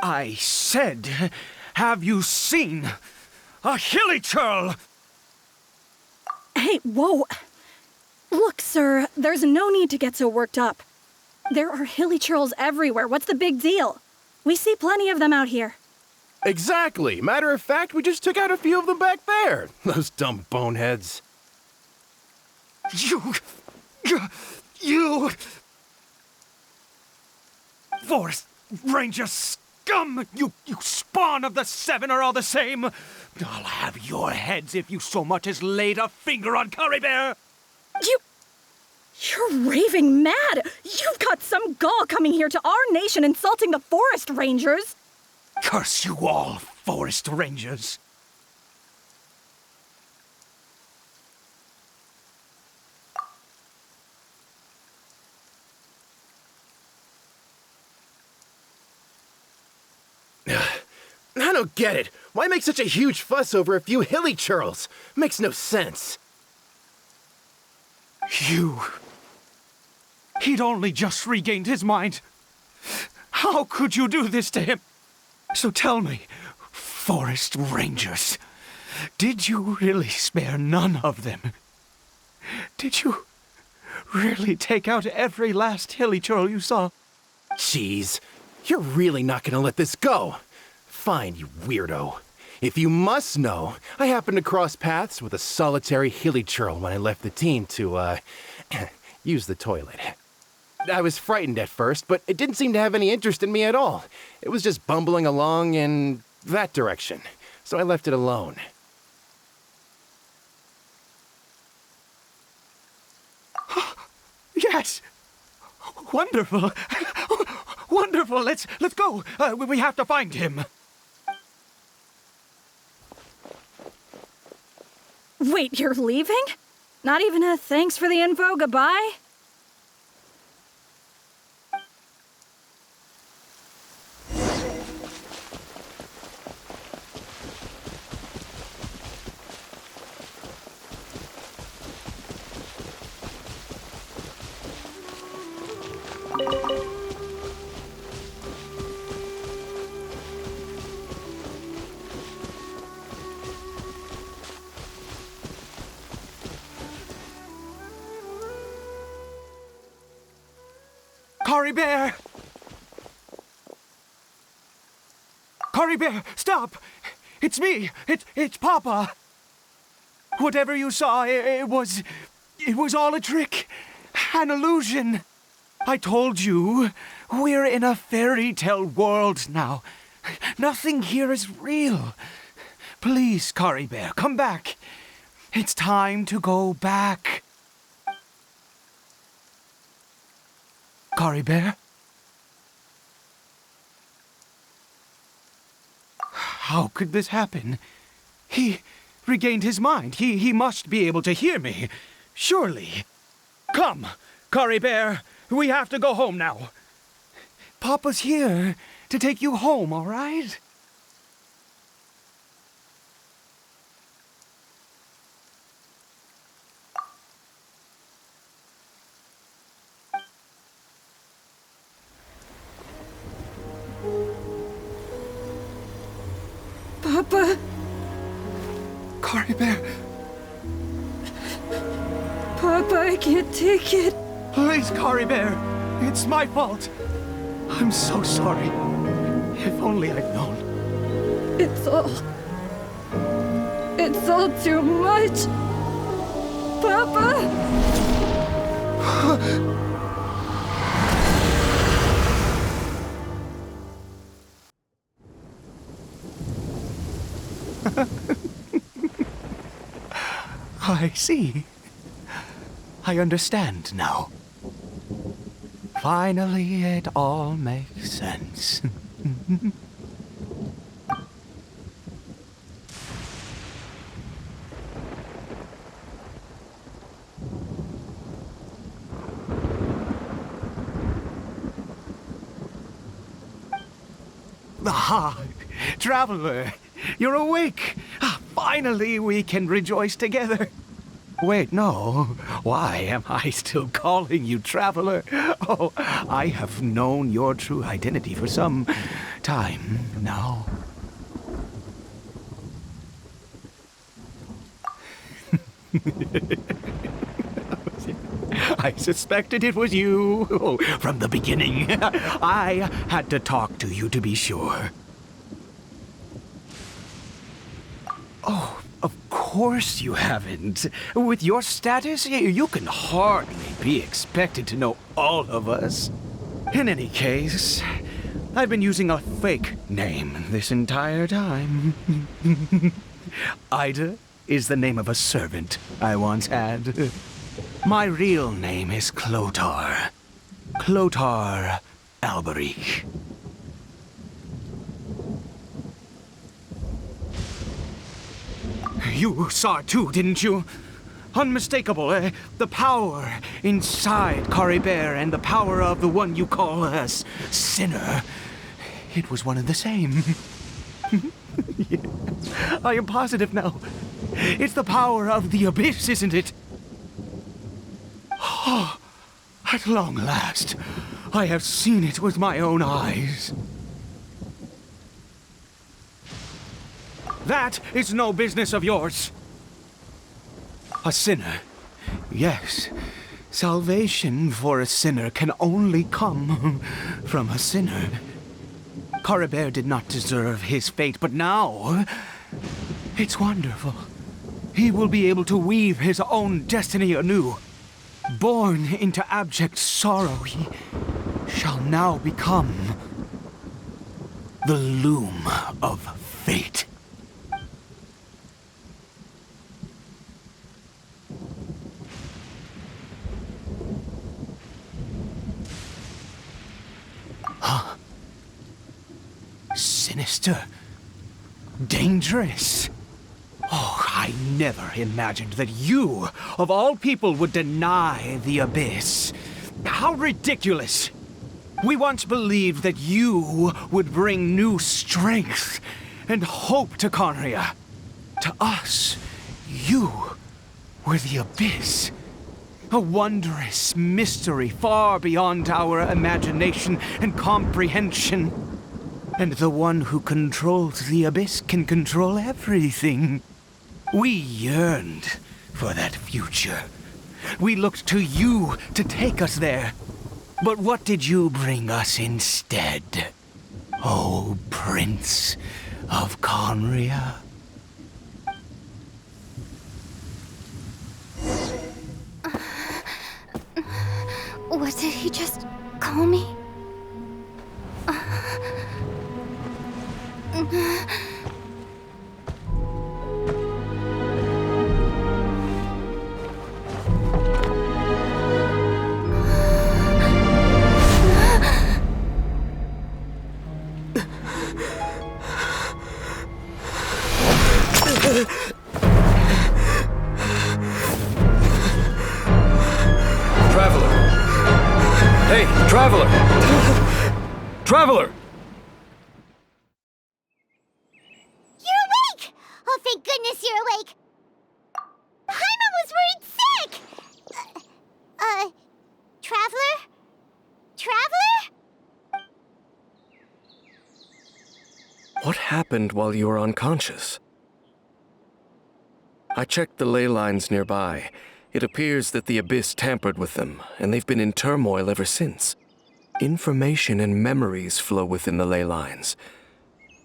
I said, have you seen a hilly churl? Hey, whoa. Look, sir, there's no need to get so worked up. There are hilly churls everywhere. What's the big deal? We see plenty of them out here. Exactly. Matter of fact, we just took out a few of them back there. Those dumb boneheads. You... Forest Ranger scum! You spawn of the Seven are all the same! I'll have your heads if you so much as laid a finger on Cory Bear! You're raving mad! You've got some gall coming here to our nation insulting the forest rangers! Curse you all, forest rangers! I don't get it. Why make such a huge fuss over a few hilly churls? Makes no sense. He'd only just regained his mind. How could you do this to him? So tell me, forest rangers, did you really spare none of them? Did you really take out every last hilly churl you saw? Jeez, you're really not gonna let this go. Fine, you weirdo. If you must know, I happened to cross paths with a solitary hilly churl when I left the team to, use the toilet. I was frightened at first, but it didn't seem to have any interest in me at all. It was just bumbling along in that direction, so I left it alone. Yes! Wonderful! Wonderful! Let's go! We have to find him! Wait, you're leaving? Not even a thanks for the info, goodbye? Cory Bear! Cory Bear, stop! It's me! It's Papa! Whatever you saw, it was all a trick. An illusion. I told you, we're in a fairy tale world now. Nothing here is real. Please, Cory Bear, come back. It's time to go back. Cory Bear? How could this happen? He regained his mind. He must be able to hear me. Surely. Come, Cory Bear. We have to go home now. Papa's here to take you home, all right? Papa. Cory Bear, Papa, I can't take it. please, Cory Bear. It's my fault. I'm so sorry. If only I'd known. It's all too much. Papa! I see. I understand now. Finally, it all makes sense. Ah, traveler, you're awake. Finally, we can rejoice together. Wait, no. Why am I still calling you traveler? Oh, I have known your true identity for some time now. I suspected it was you from the beginning. I had to talk to you to be sure. Oh, of course you haven't. With your status, you can hardly be expected to know all of us. In any case, I've been using a fake name this entire time. Ida is the name of a servant I once had. My real name is Clotar. Clotar Alberic. You saw it too, didn't you? Unmistakable, the power inside Cory Bear and the power of the one you call a sinner. It was one and the same. Yes, I am positive now. It's the power of the abyss, isn't it? Oh, at long last, I have seen it with my own eyes. That is no business of yours. A sinner. Yes, salvation for a sinner can only come from a sinner. Cory Bear did not deserve his fate, but now it's wonderful. He will be able to weave his own destiny anew. Born into abject sorrow, he shall now become the loom of fate. Huh? Sinister. Dangerous. Oh, I never imagined that you, of all people, would deny the abyss. How ridiculous! We once believed that you would bring new strength and hope to Conria. To us, you were the abyss. A wondrous mystery far beyond our imagination and comprehension. And the one who controls the abyss can control everything. We yearned for that future. We looked to you to take us there. But what did you bring us instead? Oh, Prince of Conria? What did he just call me? Traveler! Hey, Traveler! Traveler! You're awake! Oh, thank goodness you're awake! Paimon was worried sick! Traveler? Traveler? What happened while you were unconscious? I checked the ley lines nearby. It appears that the Abyss tampered with them, and they've been in turmoil ever since. Information and memories flow within the ley lines.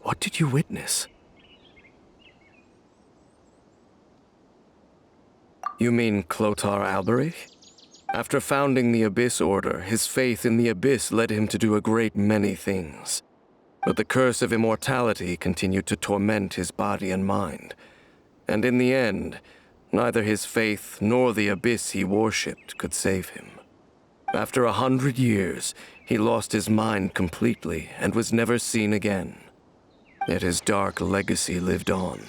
What did you witness? You mean Clotar Alberich? After founding the Abyss Order, his faith in the Abyss led him to do a great many things. But the curse of immortality continued to torment his body and mind. And in the end, neither his faith nor the Abyss he worshipped could save him. After 100 years, he lost his mind completely and was never seen again. Yet his dark legacy lived on.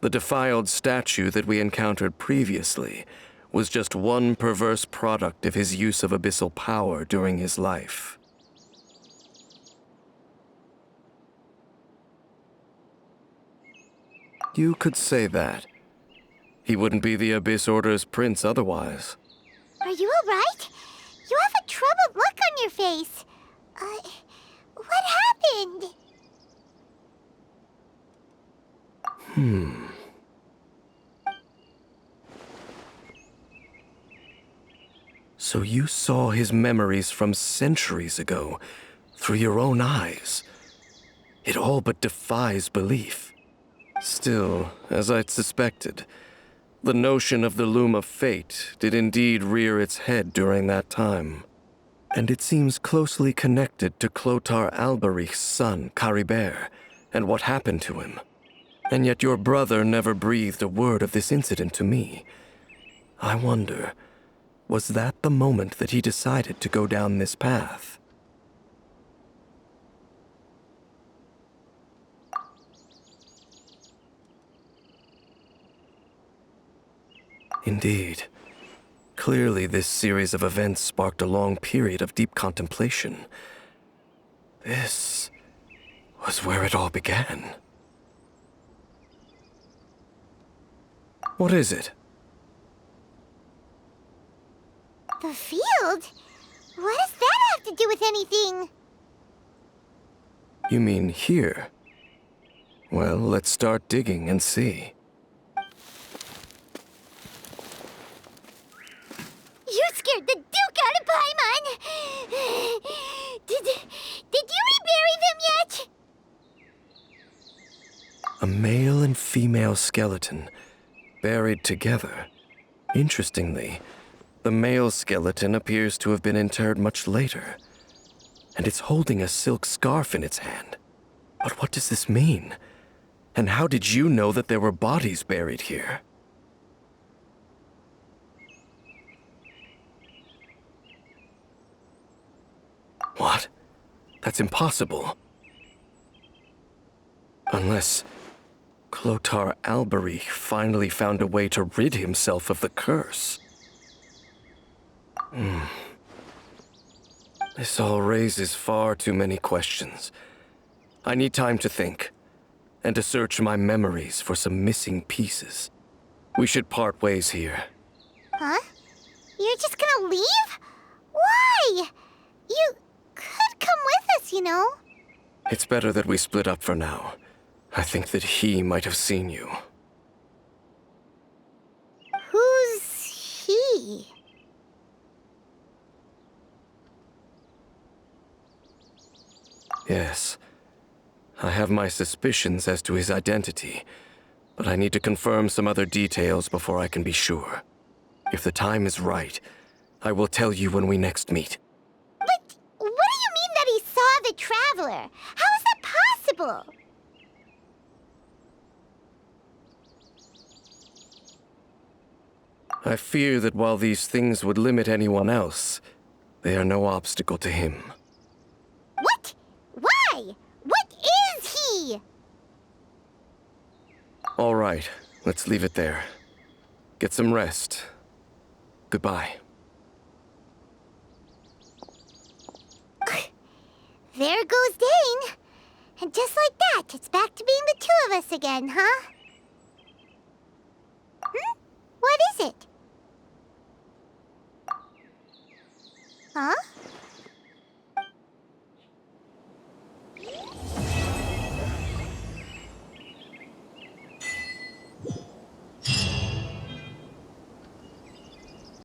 The defiled statue that we encountered previously was just one perverse product of his use of abyssal power during his life. You could say that. He wouldn't be the Abyss Order's prince otherwise. Are you alright? You have a troubled look on your face. What happened? So you saw his memories from centuries ago through your own eyes. It all but defies belief. Still, as I'd suspected, the notion of the Loom of Fate did indeed rear its head during that time. And it seems closely connected to Clotar Alberich's son, Caribert, and what happened to him. And yet your brother never breathed a word of this incident to me. I wonder, was that the moment that he decided to go down this path? Indeed. Clearly, this series of events sparked a long period of deep contemplation. This was where it all began. What is it? The field? What does that have to do with anything? You mean here? Well, let's start digging and see. You scared the Duke out of Paimon! Did you rebury them yet? A male and female skeleton, buried together. Interestingly, the male skeleton appears to have been interred much later, and it's holding a silk scarf in its hand. But what does this mean? And how did you know that there were bodies buried here? What? That's impossible. Unless Clotar Alberich finally found a way to rid himself of the curse. This all raises far too many questions. I need time to think, and to search my memories for some missing pieces. We should part ways here. Huh? You're just gonna leave? Why? You could come with us, you know. It's better that we split up for now. I think that he might have seen you. Who's he? Yes. I have my suspicions as to his identity, but I need to confirm some other details before I can be sure. If the time is right, I will tell you when we next meet. But what do you mean that he saw the traveler? How is that possible? I fear that while these things would limit anyone else, they are no obstacle to him. What? Why? What is he? All right, let's leave it there. Get some rest. Goodbye. There goes Dane. And just like that, it's back to being the two of us again, huh? What is it? Huh?